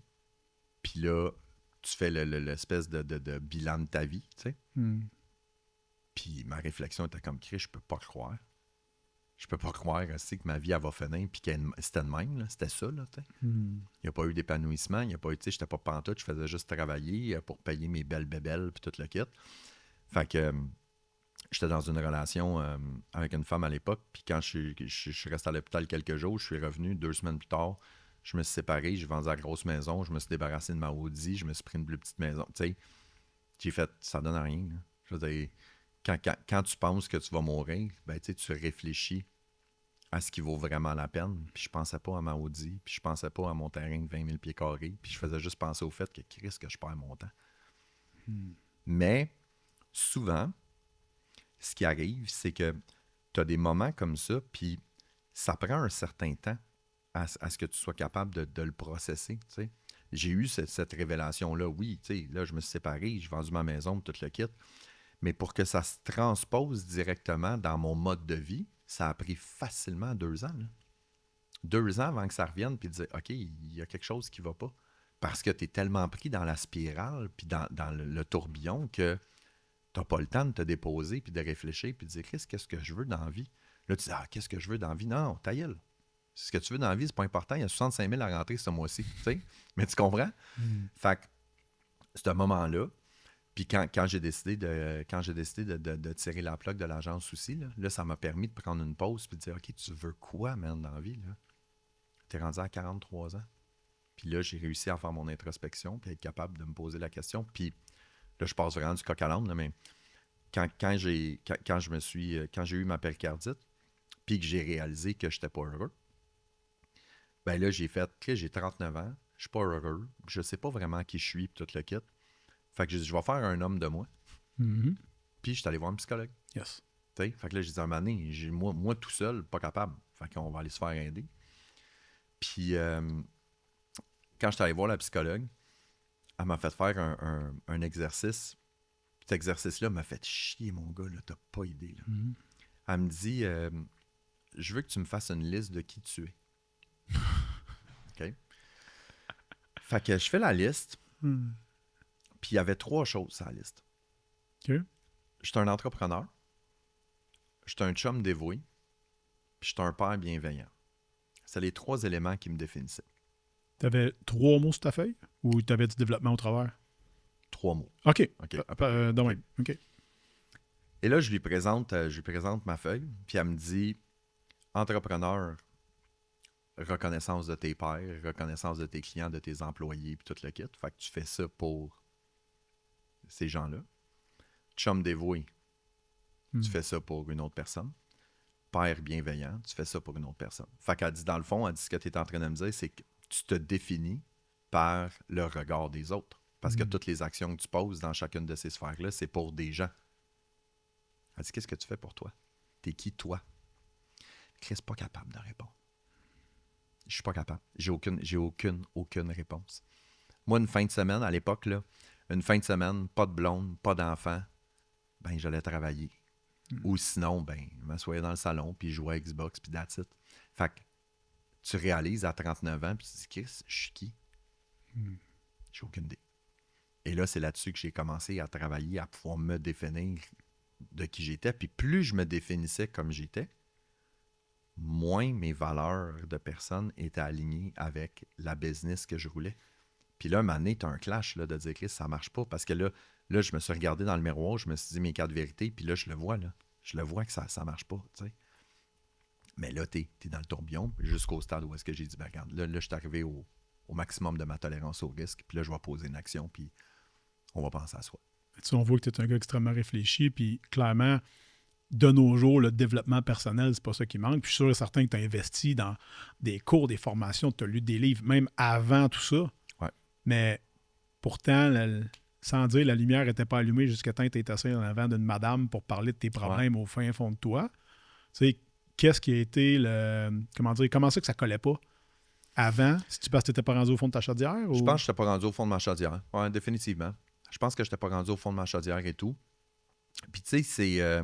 Puis là, tu fais l'espèce de bilan de ta vie, tu sais. Puis ma réflexion était comme, Chris, je peux pas croire. Je peux pas croire aussi que ma vie, elle va finir. Puis c'était de même, là. C'était ça, là, tu sais. Il n'y a pas eu d'épanouissement. Il n'y a pas eu, tu sais, j'étais pas pantoute. Je faisais juste travailler pour payer mes belles bébelles puis tout le kit. Fait que j'étais dans une relation avec une femme à l'époque. Puis quand je suis resté à l'hôpital quelques jours, je suis revenu 2 semaines plus tard. Je me suis séparé, j'ai vendu la grosse maison, je me suis débarrassé de ma Audi, je me suis pris une plus petite maison. Tu sais, j'ai fait, ça donne rien. Là. Je veux dire, quand tu penses que tu vas mourir, ben, tu réfléchis à ce qui vaut vraiment la peine. Puis je pensais pas à ma Audi, puis je pensais pas à mon terrain de 20 000 pieds carrés, puis je faisais juste penser au fait que Christ, que je perds mon temps. Mais souvent, ce qui arrive, c'est que tu as des moments comme ça, puis ça prend un certain temps à ce que tu sois capable de le processer. T'sais. J'ai eu cette révélation-là, oui, là, je me suis séparé, j'ai vendu ma maison, tout le kit. Mais pour que ça se transpose directement dans mon mode de vie, ça a pris facilement 2 ans. Là. 2 ans avant que ça revienne, puis de dire, OK, il y a quelque chose qui ne va pas. Parce que tu es tellement pris dans la spirale, puis dans le tourbillon, que tu n'as pas le temps de te déposer, puis de réfléchir, puis de dire, qu'est-ce que je veux dans la vie? Là, tu dis, qu'est-ce que je veux dans la vie? Non, ta gueule. Ce que tu veux dans la vie, c'est pas important. Il y a 65 000 à rentrer ce mois-ci. Mais tu comprends? Fait que, c'est un moment-là. Puis quand j'ai décidé de tirer la plaque de l'agence aussi, là, ça m'a permis de prendre une pause et de dire, OK, tu veux quoi, man, dans la vie? Tu es rendu à 43 ans. Puis là, j'ai réussi à faire mon introspection puis être capable de me poser la question. Puis là, je passe vraiment du coq à l'âne, là, mais quand j'ai eu ma péricardite puis que j'ai réalisé que je n'étais pas heureux, ben là, j'ai 39 ans, je suis pas heureux, je sais pas vraiment qui je suis, puis tout le kit. Fait que je vais faire un homme de moi. Puis je suis allé voir un psychologue. Yes. T'sais? Fait que là, j'ai dit à un moment donné, moi tout seul, pas capable. Fait qu'on va aller se faire aider. Puis quand je suis allé voir la psychologue, elle m'a fait faire un exercice. Cet exercice-là m'a fait chier, mon gars, là, t'as pas idée. Là. Elle me dit, je veux que tu me fasses une liste de qui tu es. OK? Fait que je fais la liste, puis il y avait 3 choses sur la liste. OK. J'étais un entrepreneur, j'étais un chum dévoué, puis j'étais un père bienveillant. C'est les 3 éléments qui me définissaient. Tu avais 3 mots sur ta feuille ou tu avais du développement au travers? 3 mots. OK. OK. OK. Et là, je lui présente ma feuille, puis elle me dit entrepreneur, reconnaissance de tes pairs, reconnaissance de tes clients, de tes employés, puis tout le kit. Fait que tu fais ça pour ces gens-là. Chum dévoué, tu fais ça pour une autre personne. Père bienveillant, tu fais ça pour une autre personne. Fait qu'elle dit, dans le fond, ce que tu es en train de me dire, c'est que tu te définis par le regard des autres. Parce que toutes les actions que tu poses dans chacune de ces sphères-là, c'est pour des gens. Elle dit, qu'est-ce que tu fais pour toi? T'es qui, toi? Chris, pas capable de répondre. Je suis pas capable. J'ai aucune réponse. Moi, une fin de semaine, à l'époque, là, une fin de semaine, pas de blonde, pas d'enfant, ben j'allais travailler. Ou sinon, ben, je m'assoyais dans le salon, puis je jouais à Xbox, puis that's it. Fait que tu réalises à 39 ans, puis tu te dis, Chris, je suis qui? J'ai aucune idée. Et là, c'est là-dessus que j'ai commencé à travailler, à pouvoir me définir de qui j'étais. Puis plus je me définissais comme j'étais, moins mes valeurs de personne étaient alignées avec la business que je roulais. Puis là, un moment donné, tu as un clash là, de dire, Chris, ça marche pas. Parce que là, je me suis regardé dans le miroir, je me suis dit mes 4 vérités, puis là, je le vois. Là. Je le vois que ça marche pas. T'sais. Mais là, tu es dans le tourbillon jusqu'au stade où est-ce que j'ai dit, ben, regarde, là, je suis arrivé au maximum de ma tolérance au risque, puis là, je vais poser une action, puis on va penser à soi. On voit que tu es un gars extrêmement réfléchi, puis clairement, de nos jours, le développement personnel, c'est pas ça qui manque. Puis je suis sûr et certain que tu as investi dans des cours, des formations, tu as lu des livres, même avant tout ça. Ouais. Mais pourtant, sans dire, la lumière n'était pas allumée jusqu'à temps que tu étais assis en avant d'une madame pour parler de tes problèmes au fin fond de toi. Tu sais, qu'est-ce qui a été comment ça que ça collait pas avant? Si tu penses que tu n'étais pas rendu au fond de ta chaudière? Je pense que je n'étais pas rendu au fond de ma chaudière. Oui, définitivement. Je pense que je n'étais pas rendu au fond de ma chaudière et tout. Puis, tu sais, c'est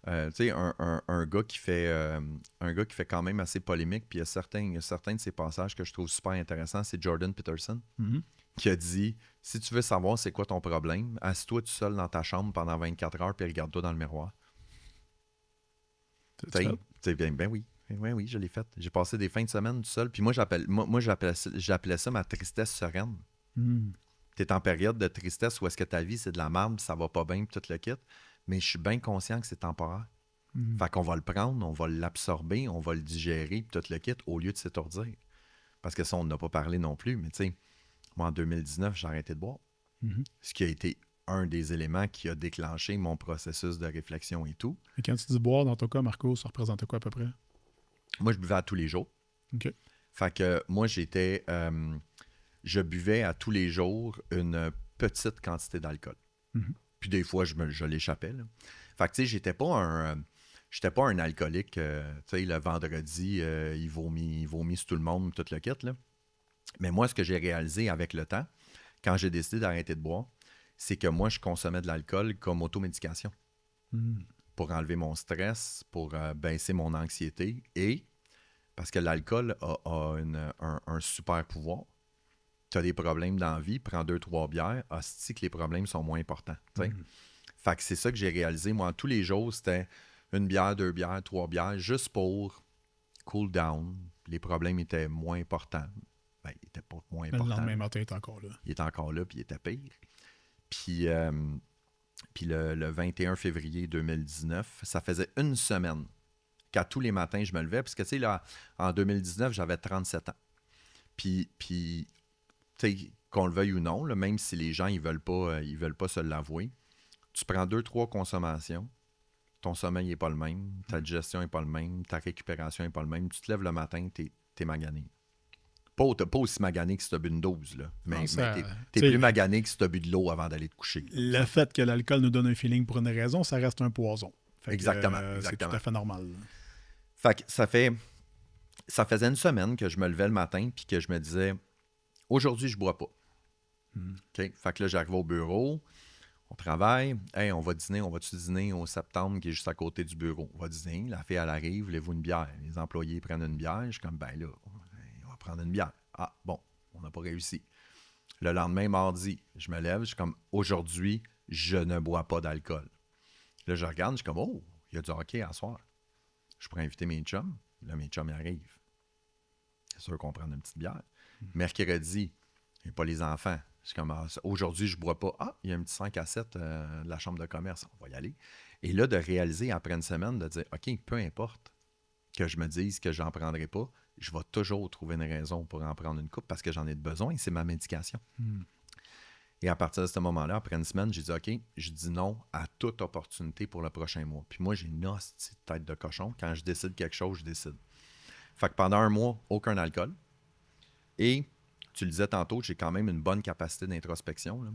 tu sais, un gars qui fait quand même assez polémique. Puis, il y a certains de ses passages que je trouve super intéressants. C'est Jordan Peterson qui a dit si tu veux savoir c'est quoi ton problème, assis-toi tout seul dans ta chambre pendant 24 heures puis regarde-toi dans le miroir. Ben oui. Oui, je l'ai fait. J'ai passé des fins de semaine tout seul. Puis moi, j'appelais ça ma tristesse sereine. Tu es en période de tristesse où est-ce que ta vie, c'est de la merde, ça va pas bien, puis tout le kit. Mais je suis bien conscient que c'est temporaire. Fait qu'on va le prendre, on va l'absorber, on va le digérer, puis tout le kit, au lieu de s'étourdir. Parce que ça, on n'a pas parlé non plus. Mais tu sais, moi, en 2019, j'ai arrêté de boire. Ce qui a été un des éléments qui a déclenché mon processus de réflexion et tout. Et quand tu dis boire, dans ton cas, Marco, ça représente quoi à peu près? Moi, je buvais à tous les jours. OK. Fait que moi, je buvais à tous les jours une petite quantité d'alcool. Puis des fois, je l'échappais. Là. Fait que tu sais, j'étais pas un alcoolique. Tu sais, le vendredi, il vomit sur tout le monde, tout le kit. Là. Mais moi, ce que j'ai réalisé avec le temps, quand j'ai décidé d'arrêter de boire, c'est que moi, je consommais de l'alcool comme automédication. Pour enlever mon stress, pour baisser mon anxiété et parce que l'alcool a un super pouvoir. Tu as des problèmes dans la vie, prends 2-3 bières, hostie que les problèmes sont moins importants. Fait que c'est ça que j'ai réalisé. Moi, tous les jours, c'était 1 bière, 2 bières, 3 bières, juste pour cool down. Les problèmes étaient moins importants. Ben, ils n'étaient pas moins importants. Le lendemain matin, il est encore là. Il est encore là, puis il était pire. Puis le 21 février 2019, ça faisait une semaine qu'à tous les matins, je me levais. Parce que, tu sais, là, en 2019, j'avais 37 ans. Puis tu sais, qu'on le veuille ou non, là, même si les gens, ils veulent pas se l'avouer, tu prends 2-3 consommations, ton sommeil n'est pas le même, ta digestion n'est pas le même, ta récupération n'est pas le même. Tu te lèves le matin, t'es magané. Pas aussi magané que si tu as bu une dose, là. Mais t'es plus magané que si tu as bu de l'eau avant d'aller te coucher. Là. Le fait que l'alcool nous donne un feeling pour une raison, ça reste un poison. Exactement. C'est tout à fait normal. Fait que ça faisait une semaine que je me levais le matin puis que je me disais aujourd'hui, je bois pas. Okay? Fait que là, j'arrive au bureau, on travaille. Hey, on va-tu dîner au septembre qui est juste à côté du bureau? On va dîner, la fille, elle arrive, voulez-vous une bière? Les employés prennent une bière. Je suis comme, ben là, on va prendre une bière. Ah, bon, on n'a pas réussi. Le lendemain, mardi, je me lève, je suis comme, aujourd'hui, je ne bois pas d'alcool. Là, je regarde, je suis comme, oh, il y a du hockey à soir. Je pourrais inviter mes chums. Là, mes chums y arrivent. C'est sûr qu'on prend une petite bière. Mercredi, il n'y a pas les enfants. Je suis comme, aujourd'hui, je ne bois pas. Ah, il y a un petit 5 à 7 de la chambre de commerce. On va y aller. Et là, de réaliser après une semaine, de dire, OK, peu importe que je me dise que je n'en prendrai pas, je vais toujours trouver une raison pour en prendre une coupe parce que j'en ai besoin et c'est ma médication. Et à partir de ce moment-là, après une semaine, j'ai dit, OK, je dis non à toute opportunité pour le prochain mois. Puis moi, j'ai une hostie de tête de cochon. Quand je décide quelque chose, je décide. Fait que pendant un mois, aucun alcool. Et, tu le disais tantôt, j'ai quand même une bonne capacité d'introspection. Là.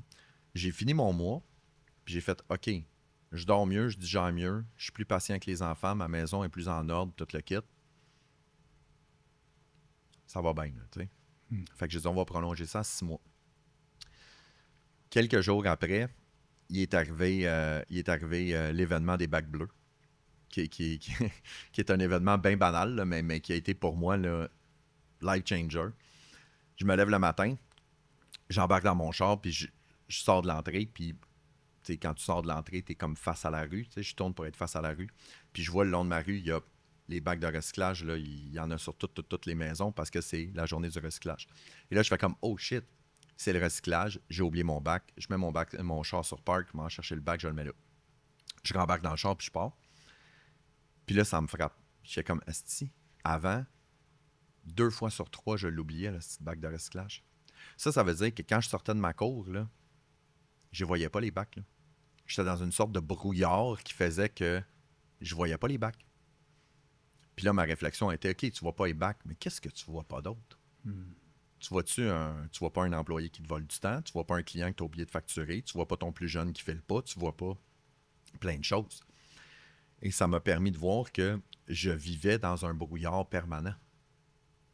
J'ai fini mon mois, puis j'ai fait, OK, je dors mieux, je digère mieux, je suis plus patient avec les enfants, ma maison est plus en ordre, tout le kit. Ça va bien, là, tu sais. Fait que j'ai dit, on va prolonger ça à 6 mois. Quelques jours après, il est arrivé l'événement des bacs bleus, qui est un événement bien banal, là, mais qui a été pour moi le life changer. Je me lève le matin, j'embarque dans mon char, puis je sors de l'entrée, puis quand tu sors de l'entrée, tu es comme face à la rue. Je tourne pour être face à la rue. Puis je vois le long de ma rue, il y a les bacs de recyclage, là, il y en a sur toutes les maisons parce que c'est la journée du recyclage. Et là, je fais comme, oh shit, c'est le recyclage, j'ai oublié mon bac, je mets mon char sur parc, je m'en chercher le bac, je le mets là. Je rembarque dans le char, puis je pars. Puis là, ça me frappe. Je fais comme, esti, avant, 2 fois sur 3, je l'oubliais, le petit bac de recyclage. Ça veut dire que quand je sortais de ma cour, là, je voyais pas les bacs. Là. J'étais dans une sorte de brouillard qui faisait que je voyais pas les bacs. Puis là, ma réflexion était, OK, tu vois pas les bacs, mais qu'est-ce que tu vois pas d'autre? Tu vois pas un employé qui te vole du temps, tu vois pas un client que tu as oublié de facturer, tu vois pas ton plus jeune qui fait le pas, tu vois pas plein de choses. Et ça m'a permis de voir que je vivais dans un brouillard permanent.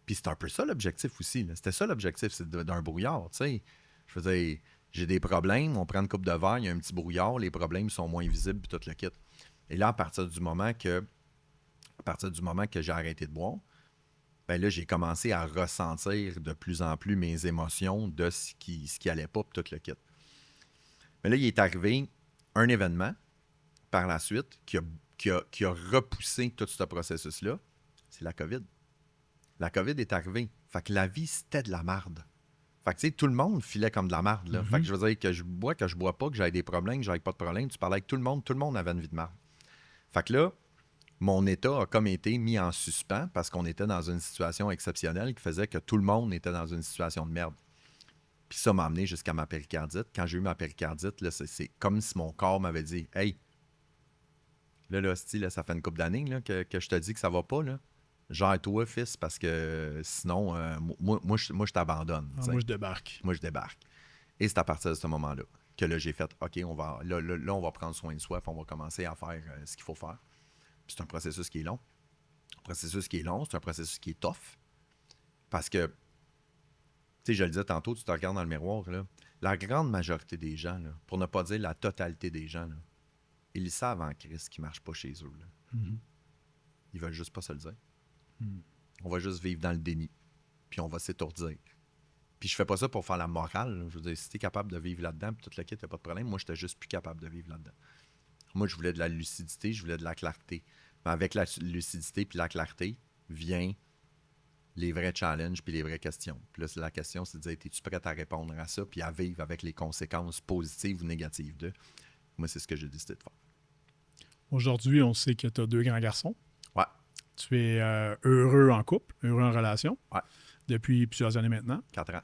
Puis c'est un peu ça l'objectif aussi. Là. C'était ça l'objectif, c'est d'un brouillard, tu sais. Je faisais, J'ai des problèmes, on prend une coupe de verre, il y a un petit brouillard, les problèmes sont moins visibles, puis tout le kit. Et là, à partir du moment que j'ai arrêté de boire, ben là, j'ai commencé à ressentir de plus en plus mes émotions de ce qui allait pas, puis tout le kit. Mais là, il est arrivé un événement par la suite qui a repoussé tout ce processus-là. C'est la COVID. La COVID est arrivée. Fait que la vie, c'était de la marde. Fait que, tu sais, tout le monde filait comme de la marde, là. Fait que je veux dire que je bois pas, que j'avais des problèmes, que j'avais pas de problème. Tu parlais avec tout le monde avait une vie de marde. Fait que là, mon état a comme été mis en suspens parce qu'on était dans une situation exceptionnelle qui faisait que tout le monde était dans une situation de merde. Puis ça m'a amené jusqu'à ma péricardite. Quand j'ai eu ma péricardite, là, c'est comme si mon corps m'avait dit « Hey, là, ça fait une couple d'années là, que je te dis que ça va pas, là. Gère-toi, fils, parce que sinon, moi, je t'abandonne. Ah, moi, je débarque. Moi, je débarque. » Et c'est à partir de ce moment-là que là, j'ai fait « OK, on va prendre soin de soi, puis on va commencer à faire ce qu'il faut faire. » Puis c'est un processus qui est long. C'est un processus qui est tough. Parce que, tu sais, je le disais tantôt, tu te regardes dans le miroir, là, la grande majorité des gens, là, pour ne pas dire la totalité des gens, là, ils savent en crise qu'ils ne marchent pas chez eux. Là. Ils veulent juste pas se le dire. On va juste vivre dans le déni. Puis on va s'étourdir. Puis je fais pas ça pour faire la morale. Là. Je veux dire, si t'es capable de vivre là-dedans, puis tout le kit, t'as pas de problème. Moi, j'étais juste plus capable de vivre là-dedans. Moi, je voulais de la lucidité, je voulais de la clarté. Mais avec la lucidité puis la clarté vient les vrais challenges puis les vraies questions. Puis là, la question, c'est de dire, es-tu prêt à répondre à ça puis à vivre avec les conséquences positives ou négatives de? Moi, c'est ce que j'ai décidé de faire. Aujourd'hui, on sait que tu as 2 grands garçons. Ouais. Tu es heureux en couple, heureux en relation. Ouais. Depuis plusieurs années maintenant. 4 ans.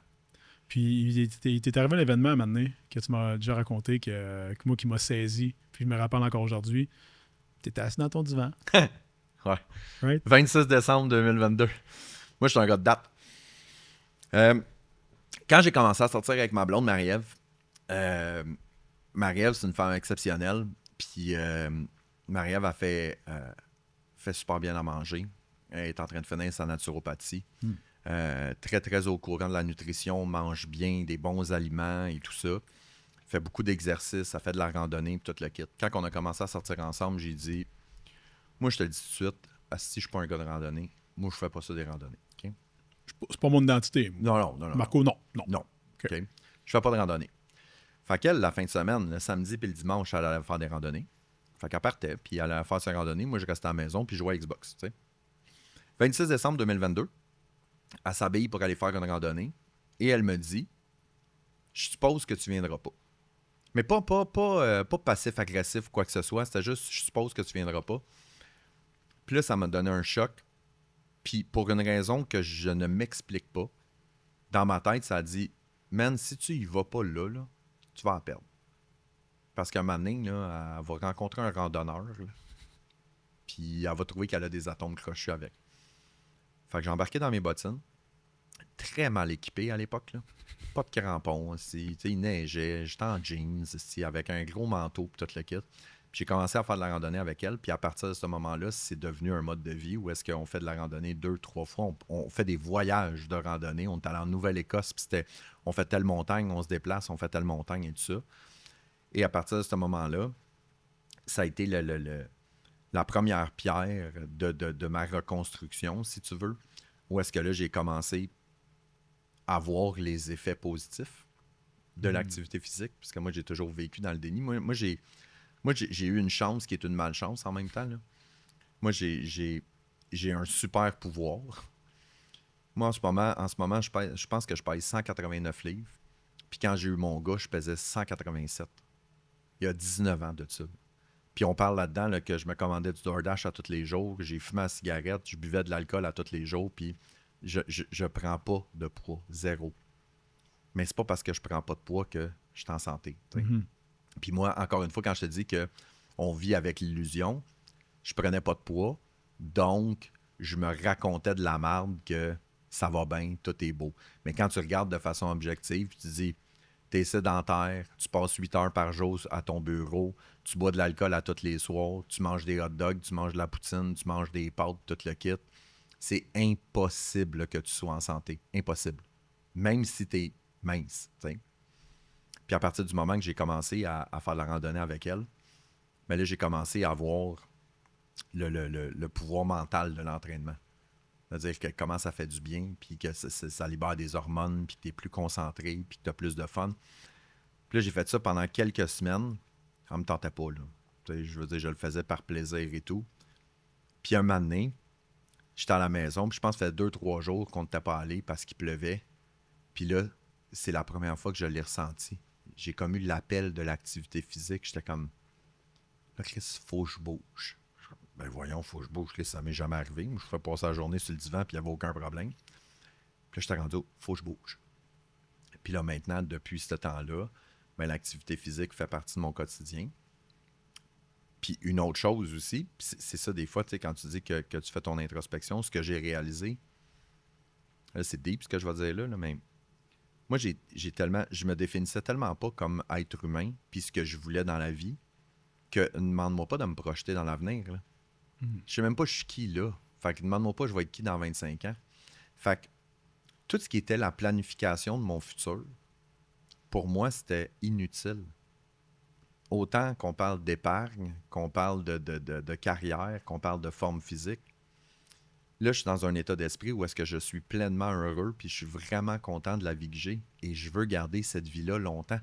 Puis il t'est arrivé un événement à un moment donné que tu m'as déjà raconté, que moi qui m'a saisi, puis je me rappelle encore aujourd'hui. Tu étais assis dans ton divan. Ouais. Right? 26 décembre 2022. Moi, je suis un gars de date. Quand j'ai commencé à sortir avec ma blonde, Marie-Ève, Marie-Ève, c'est une femme exceptionnelle. Puis Marie-Ève a fait super bien à manger. Elle est en train de finir sa naturopathie. Très, très au courant de la nutrition, mange bien, des bons aliments et tout ça. Fait beaucoup d'exercices, ça fait de la randonnée, tout le kit. Quand on a commencé à sortir ensemble, j'ai dit, moi, je te le dis tout de suite, si je suis pas un gars de randonnée, moi, je fais pas ça des randonnées. Okay? C'est pas mon identité. Non. Marco, non. Non. Okay. Je fais pas de randonnée. Fait qu'elle, la fin de semaine, le samedi puis le dimanche, elle allait faire des randonnées. Fait qu'elle partait, puis elle allait faire sa randonnée. Moi, je restais à la maison, puis je jouais à Xbox. T'sais. 26 décembre 2022, elle s'habille pour aller faire une randonnée, et elle me dit, je suppose que tu viendras pas. Mais pas passif-agressif ou quoi que ce soit, c'était juste, je suppose que tu viendras pas. Puis là, ça m'a donné un choc. Puis pour une raison que je ne m'explique pas, dans ma tête, ça a dit, man, si tu y vas pas là, tu vas en perdre. Parce qu'à un moment donné, là, elle va rencontrer un randonneur, là, puis elle va trouver qu'elle a des atomes crochus avec. Fait que j'ai embarqué dans mes bottines, très mal équipé à l'époque, là. Pas de crampons, il neigeait, j'étais en jeans, avec un gros manteau et tout le kit. Puis j'ai commencé à faire de la randonnée avec elle, puis à partir de ce moment-là, c'est devenu un mode de vie où est-ce qu'on fait de la randonnée 2-3 fois. On fait des voyages de randonnée. On est allé en Nouvelle-Écosse, puis on fait telle montagne, on se déplace, on fait telle montagne et tout ça. Et à partir de ce moment-là, ça a été la première pierre de ma reconstruction, si tu veux, où est-ce que là, j'ai commencé à voir les effets positifs de l'activité physique, parce que moi, j'ai toujours vécu dans le déni. Moi, j'ai eu une chance qui est une malchance en même temps. Là. Moi, j'ai un super pouvoir. Moi, en ce moment je pense que je pèse 189 livres. Puis quand j'ai eu mon gars, je pesais 187. Il y a 19 ans de ça. Puis on parle là-dedans là, que je me commandais du DoorDash à tous les jours, j'ai fumé la cigarette, je buvais de l'alcool à tous les jours, puis je prends pas de poids, zéro. Mais c'est pas parce que je prends pas de poids que je suis en santé. Puis moi, encore une fois, quand je te dis qu'on vit avec l'illusion, je prenais pas de poids, donc je me racontais de la merde que ça va bien, tout est beau. Mais quand tu regardes de façon objective, tu te dis, t'es sédentaire, tu passes 8 heures par jour à ton bureau, tu bois de l'alcool à tous les soirs, tu manges des hot dogs, tu manges de la poutine, tu manges des pâtes, tout le kit. C'est impossible que tu sois en santé. Impossible. Même si t'es mince, t'sais. Puis à partir du moment que j'ai commencé à faire de la randonnée avec elle, ben là, j'ai commencé à voir le pouvoir mental de l'entraînement. C'est-à-dire que comment ça fait du bien, puis que ça libère des hormones, puis que tu es plus concentré, puis que tu as plus de fun. Puis là, j'ai fait ça pendant quelques semaines. Ça me tentait pas, là. Je veux dire, je le faisais par plaisir et tout. Puis un moment donné, j'étais à la maison, puis je pense que ça fait 2-3 jours qu'on n'était pas allé parce qu'il pleuvait. Puis là, c'est la première fois que je l'ai ressenti. J'ai comme eu l'appel de l'activité physique. J'étais comme, là, Chris, faut que je bouge. Ben voyons, faut que je bouge. Chris, ça m'est jamais arrivé. Je fais passer la journée sur le divan, puis il n'y avait aucun problème. Puis là, j'étais rendu, faut que je bouge. Puis là, maintenant, depuis ce temps-là, ben, l'activité physique fait partie de mon quotidien. Puis une autre chose aussi, c'est ça des fois, tu sais, quand tu dis que tu fais ton introspection, ce que j'ai réalisé, là, c'est deep ce que je vais dire là, mais moi, je me définissais tellement pas comme être humain, puis ce que je voulais dans la vie, que ne demande-moi pas de me projeter dans l'avenir. Là. Je sais même pas je suis qui là. Fait que demande-moi pas je vais être qui dans 25 ans. Fait que tout ce qui était la planification de mon futur, pour moi, c'était inutile. Autant qu'on parle d'épargne, qu'on parle de carrière, qu'on parle de forme physique. Là, je suis dans un état d'esprit où est-ce que je suis pleinement heureux, puis je suis vraiment content de la vie que j'ai, et je veux garder cette vie-là longtemps.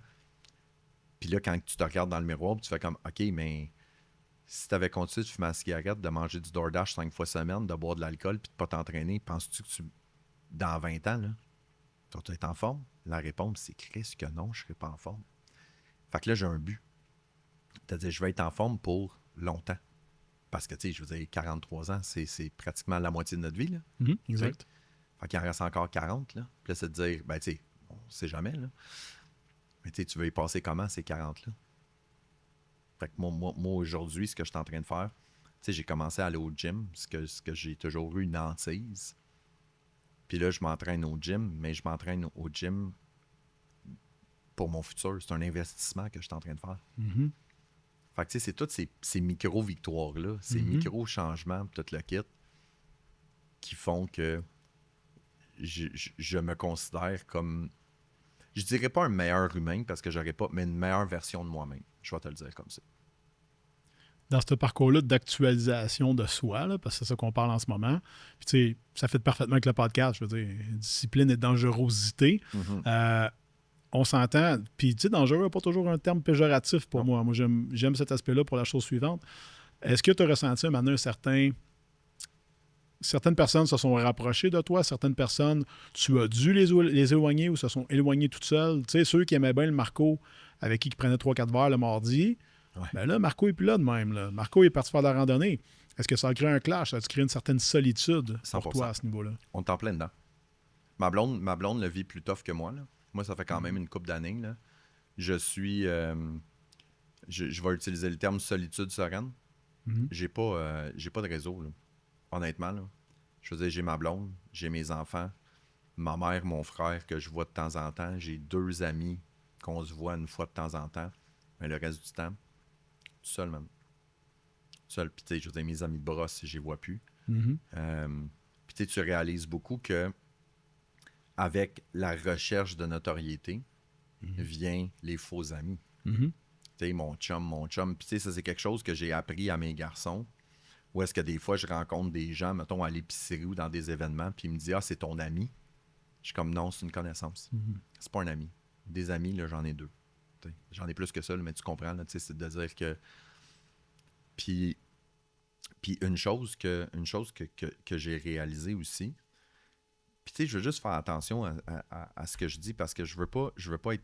Puis là, quand tu te regardes dans le miroir, tu fais comme, OK, mais si tu avais continué de fumer la cigarette, de manger du DoorDash 5 fois semaine, de boire de l'alcool, puis de pas t'entraîner, penses-tu que dans 20 ans, là, tu vas être en forme? La réponse, c'est Chris que non, je ne serai pas en forme. Fait que là, j'ai un but. C'est-à-dire, je vais être en forme pour longtemps. Parce que, tu sais, je veux dire, 43 ans, c'est pratiquement la moitié de notre vie, là. Exact. Fait qu'il en reste encore 40, là. Puis là, c'est de dire, ben, tu sais, on sait jamais, là. Mais tu sais, tu veux y passer comment, ces 40-là? Fait que moi aujourd'hui, ce que je suis en train de faire, tu sais, j'ai commencé à aller au gym, ce que j'ai toujours eu une hantise. Puis là, je m'entraîne au gym, mais je m'entraîne au gym pour mon futur. C'est un investissement que je suis en train de faire. Fait que tu sais, c'est toutes ces micro-victoires-là, ces micro-changements, tout le kit, qui font que je me considère comme, je dirais pas un meilleur humain, parce que j'aurais pas, mais une meilleure version de moi-même. Je vais te le dire comme ça. Dans ce parcours-là d'actualisation de soi, là, parce que c'est ça qu'on parle en ce moment, puis tu sais, ça fait parfaitement avec le podcast, je veux dire, discipline et dangerosité. On s'entend, puis tu sais, dangereux n'est pas toujours un terme péjoratif pour moi. Moi, j'aime cet aspect-là pour la chose suivante. Est-ce que tu as ressenti maintenant certaines personnes se sont rapprochées de toi, certaines personnes, tu as dû les éloigner ou se sont éloignées toutes seules? Tu sais, ceux qui aimaient bien le Marco, avec qui ils prenaient 3-4 verres le mardi, ben là, Marco n'est plus là de même. Là. Marco est parti faire de la randonnée. Est-ce que ça a créé un clash? Ça a créé une certaine solitude 100%. pour toi à ce niveau-là? On est en plein dedans. Ma blonde le vit plus tough que moi, là. Moi, ça fait quand même une couple d'années, là. Je suis... je vais utiliser le terme solitude sereine. J'ai pas de réseau, là. Honnêtement, là. Je veux dire, j'ai ma blonde, j'ai mes enfants, ma mère, mon frère que je vois de temps en temps. J'ai 2 amis qu'on se voit une fois de temps en temps. Mais le reste du temps, tout seul, man. Tout seul. Puis, tu sais, je veux dire, mes amis de brosse, je les vois plus. Puis, tu sais, tu réalises beaucoup que avec la recherche de notoriété vient les faux amis. Tu sais, mon chum. Puis, tu sais, ça, c'est quelque chose que j'ai appris à mes garçons. Où est-ce que des fois, je rencontre des gens, mettons, à l'épicerie ou dans des événements, puis ils me disent « Ah, c'est ton ami? » Je suis comme « Non, c'est une connaissance. C'est pas un ami. Des amis, là, j'en ai 2. T'sais, j'en ai plus que ça, là, mais tu comprends, là, c'est de dire que... Puis une chose que j'ai réalisée aussi, puis tu sais, je veux juste faire attention à ce que je dis parce que je veux pas être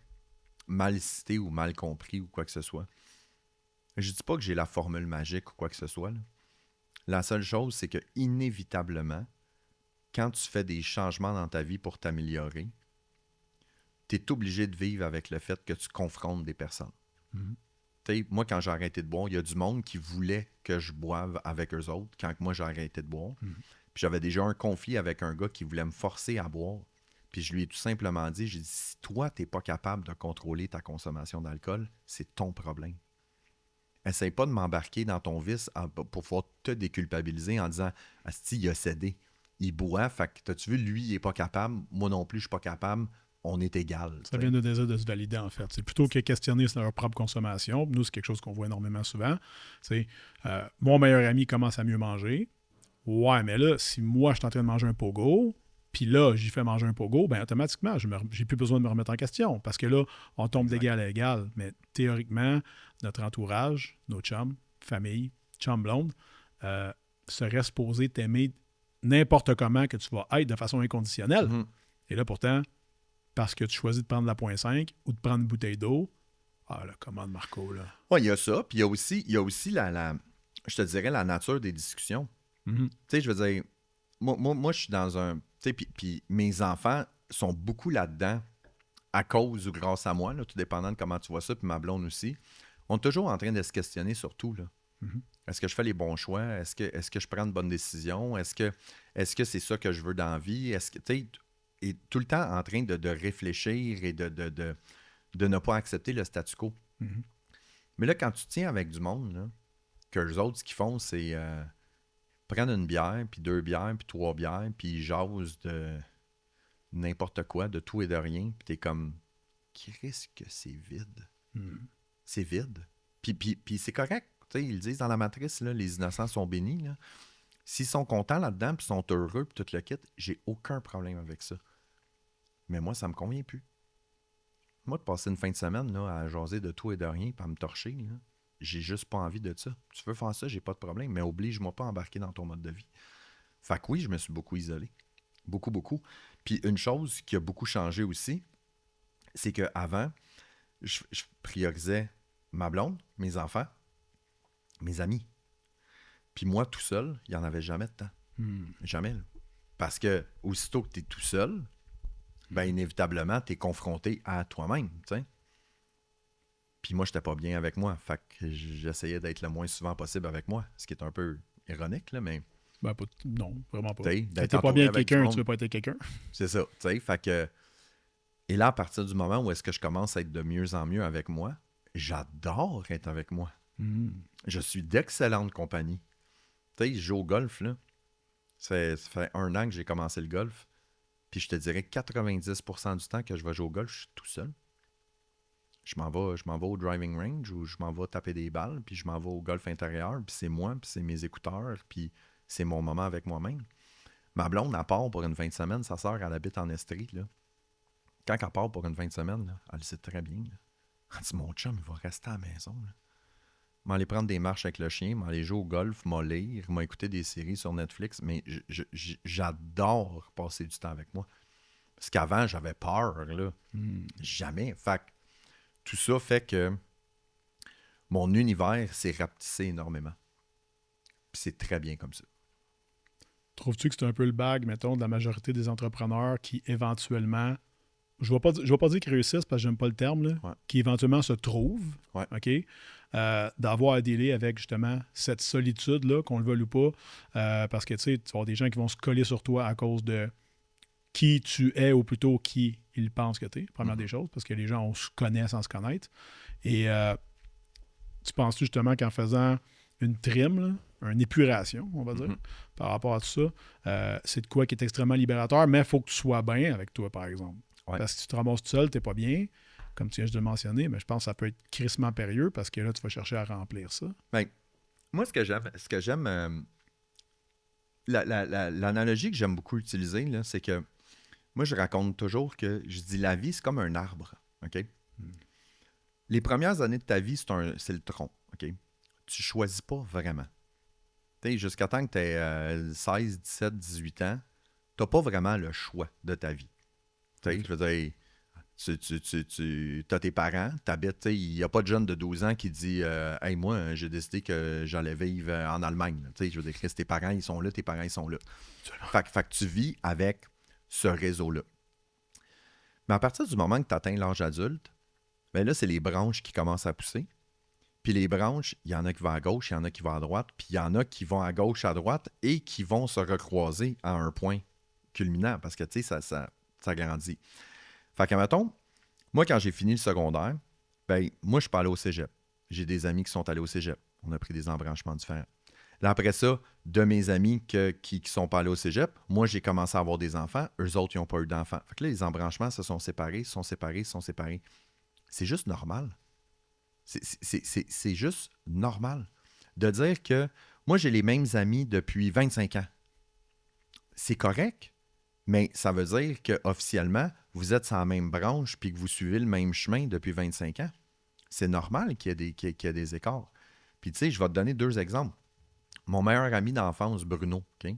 mal cité ou mal compris ou quoi que ce soit. Je dis pas que j'ai la formule magique ou quoi que ce soit, là. La seule chose, c'est que inévitablement, quand tu fais des changements dans ta vie pour t'améliorer, tu es obligé de vivre avec le fait que tu confrontes des personnes. Moi, quand j'ai arrêté de boire, il y a du monde qui voulait que je boive avec eux autres quand moi j'ai arrêté de boire. Puis j'avais déjà un conflit avec un gars qui voulait me forcer à boire. Puis je lui ai tout simplement dit, j'ai dit, si toi, tu n'es pas capable de contrôler ta consommation d'alcool, c'est ton problème. Essaye pas de m'embarquer dans ton vice pour pouvoir te déculpabiliser en disant « Asti, il a cédé. Il boit, fait que t'as-tu vu, lui, il est pas capable. Moi non plus, je suis pas capable. on est égal. Ça vient de désir de se valider, en fait. C'est plutôt que questionner leur propre consommation. Nous, c'est quelque chose qu'on voit énormément souvent. C'est mon meilleur ami commence à mieux manger. Ouais, mais là, si moi, je suis en train de manger un pogo, puis là, j'y fais manger un pogo, bien automatiquement, j'ai plus besoin de me remettre en question. Parce que là, on tombe d'égal à égal. Mais théoriquement, notre entourage, nos chums, famille, chum blonde, serait supposé t'aimer n'importe comment que tu vas être de façon inconditionnelle. Mhm. Et là, pourtant, parce que tu choisis de prendre la 0.5 ou de prendre une bouteille d'eau, ah là, commande Marco, là. Oui, il y a ça. Puis il y a aussi je te dirais, la nature des discussions. Mhm. Tu sais, je veux dire, moi je suis dans un... Tu sais, puis mes enfants sont beaucoup là-dedans à cause ou grâce à moi, là, tout dépendant de comment tu vois ça, puis ma blonde aussi. On est toujours en train de se questionner sur tout, là. Mhm. Est-ce que je fais les bons choix? Est-ce que je prends une bonne décision? Est-ce que c'est ça que je veux dans la vie? Est-ce que, tu sais, et tout le temps en train de réfléchir et de ne pas accepter le statu quo. Mhm. Mais là, quand tu tiens avec du monde, là, que les autres, ce qu'ils font, c'est prendre une bière, puis 2 bières, puis 3 bières, puis ils jasent de n'importe quoi, de tout et de rien, puis t'es comme, Christ que c'est vide. Mhm. C'est vide. Puis c'est correct. Tu sais, ils le disent dans la matrice, là, les innocents sont bénis. Là. S'ils sont contents là-dedans, puis sont heureux, puis tout le kit, j'ai aucun problème avec ça. Mais moi, ça me convient plus. Moi, de passer une fin de semaine là, à jaser de tout et de rien, puis à me torcher, là, j'ai juste pas envie de ça. Tu veux faire ça, j'ai pas de problème, mais oblige-moi pas à embarquer dans ton mode de vie. Fait que oui, je me suis beaucoup isolé. Beaucoup, beaucoup. Puis une chose qui a beaucoup changé aussi, c'est qu'avant, je priorisais ma blonde, mes enfants, mes amis. Puis moi, tout seul, il n'y en avait jamais de temps. Mhm. Jamais. Là. Parce que aussitôt que tu es tout seul, ben inévitablement, tu es confronté à toi-même. T'sais. Puis moi, j'étais pas bien avec moi. Fait que j'essayais d'être le moins souvent possible avec moi. Ce qui est un peu ironique, là, mais. Ben, non, vraiment pas. Quand Quand t'es pas bien avec quelqu'un, tu veux pas être avec quelqu'un. C'est ça. T'sais. Fait que. Et là, à partir du moment où est-ce que je commence à être de mieux en mieux avec moi, j'adore être avec moi. Mhm. Je suis d'excellente compagnie. Tu sais, je joue au golf, là. Ça fait 1 an que j'ai commencé le golf. Puis je te dirais 90% du temps que je vais jouer au golf, je suis tout seul. Je m'en vais au driving range ou je m'en vais taper des balles, puis je m'en vais au golf intérieur, puis c'est moi, puis c'est mes écouteurs, puis c'est mon moment avec moi-même. Ma blonde, elle part pour une fin de semaine, sa sœur, elle habite en Estrie, là. Quand elle part pour une fin de semaine, là, elle le sait très bien, là. Elle dit, mon chum, il va rester à la maison, là. M'aller prendre des marches avec le chien, m'aller jouer au golf, lire, écouter des séries sur Netflix, mais j'adore passer du temps avec moi. Parce qu'avant, j'avais peur, là. Mhm. Jamais. Fait que tout ça fait que mon univers s'est rapetissé énormément. Puis c'est très bien comme ça. Trouves-tu que c'est un peu le bag, mettons, de la majorité des entrepreneurs qui éventuellement, je ne vais pas dire qu'ils réussissent parce que j'aime pas le terme, là, Ouais. qui éventuellement se trouvent, Ouais. OK, d'avoir à dealer avec justement cette solitude-là, qu'on le veuille ou pas, parce que tu sais, tu vas avoir des gens qui vont se coller sur toi à cause de qui tu es ou plutôt qui ils pensent que tu es, première des choses, parce que les gens, on se connaît sans se connaître. Et tu penses-tu justement qu'en faisant une trim, là, une épuration, on va dire, par rapport à tout ça, c'est de quoi qui est extrêmement libérateur, mais il faut que tu sois bien avec toi, par exemple. Ouais. Parce que si tu te ramasses tout seul, tu n'es pas bien, comme tu viens de le mentionner, mais je pense que ça peut être crissement périlleux parce que là, tu vas chercher à remplir ça. Ben, moi, ce que j'aime, l'analogie que j'aime beaucoup utiliser, là, c'est que moi, je raconte toujours que je dis la vie, c'est comme un arbre. OK? Les premières années de ta vie, c'est le tronc. OK? Tu choisis pas vraiment. Jusqu'à temps que tu aies 16, 17, 18 ans, tu n'as pas vraiment le choix de ta vie. Je veux dire, tu as tes parents, tu habites, il n'y a pas de jeune de 12 ans qui dit hey, moi, j'ai décidé que j'allais vivre en Allemagne. Je veux dire, tes parents, ils sont là, tes parents, ils sont là. Fait que tu vis avec ce réseau-là. Mais à partir du moment que tu atteins l'âge adulte, ben là, c'est les branches qui commencent à pousser. Puis les branches, il y en a qui vont à gauche, il y en a qui vont à droite, puis il y en a qui vont à gauche, à droite, et qui vont se recroiser à un point culminant, parce que, tu sais, ça grandit. Fait que, mettons, moi, quand j'ai fini le secondaire, ben moi, je suis pas allé au cégep. J'ai des amis qui sont allés au cégep. On a pris des embranchements différents. Là, après ça, de mes amis qui sont pas allés au cégep, moi, j'ai commencé à avoir des enfants. Eux autres, ils n'ont pas eu d'enfants. Fait que là, les embranchements se sont séparés, se sont séparés, se sont séparés. C'est juste normal. C'est juste normal de dire que moi, j'ai les mêmes amis depuis 25 ans. C'est correct, mais ça veut dire qu'officiellement, vous êtes sur la même branche puis que vous suivez le même chemin depuis 25 ans. C'est normal qu'il y ait des écarts. Puis tu sais, je vais te donner 2 exemples. Mon meilleur ami d'enfance, Bruno, OK?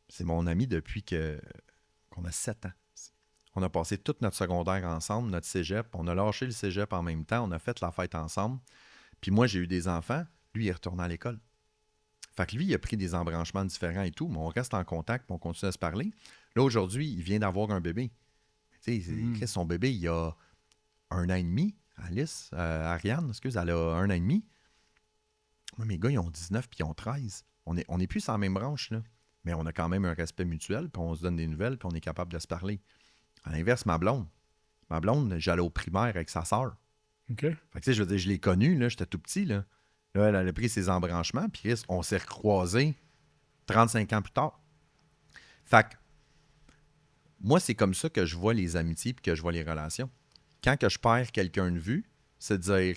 C'est mon ami depuis qu'on a 7 ans. On a passé toute notre secondaire ensemble, notre cégep. On a lâché le cégep en même temps. On a fait la fête ensemble. Puis moi, j'ai eu des enfants. Lui, il est retourné à l'école. Fait que lui, il a pris des embranchements différents et tout, mais on reste en contact, puis on continue à se parler. Là, aujourd'hui, il vient d'avoir un bébé. Tu sais, son bébé, il a 1 an et demi. Alice, Ariane, excuse, elle a 1 an et demi. Moi, mes gars, ils ont 19 puis ils ont 13. On est plus sur la même branche, là. Mais on a quand même un respect mutuel, puis on se donne des nouvelles, puis on est capable de se parler. À l'inverse, ma blonde, j'allais au primaire avec sa sœur. OK. Fait que, tu sais, je veux dire, je l'ai connue, là, j'étais tout petit, là. Là, elle a pris ses embranchements, puis on s'est recroisés 35 ans plus tard. Fait que, moi, c'est comme ça que je vois les amitiés puis que je vois les relations. Quand que je perds quelqu'un de vue, c'est de dire,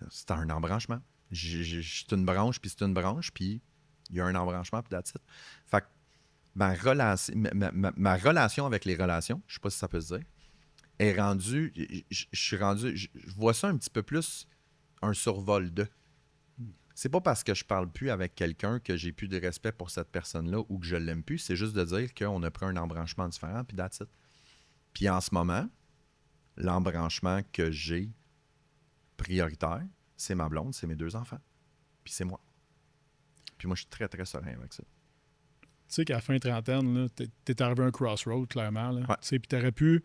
c'est un embranchement. C'est une branche, puis c'est une branche, puis il y a un embranchement, puis that's it. Fait que ma relation avec les relations, je sais pas si ça peut se dire, est rendue, je vois ça un petit peu plus un survol de. C'est pas parce que je parle plus avec quelqu'un que j'ai plus de respect pour cette personne-là ou que je l'aime plus, c'est juste de dire qu'on a pris un embranchement différent, puis that's it. Puis en ce moment, l'embranchement que j'ai prioritaire, c'est ma blonde, c'est mes 2 enfants. Puis c'est moi. Puis moi, je suis très, très serein avec ça. Tu sais qu'à la fin trentaine, t'es arrivé à un crossroad, clairement. Là. Ouais. Tu sais, puis t'aurais pu...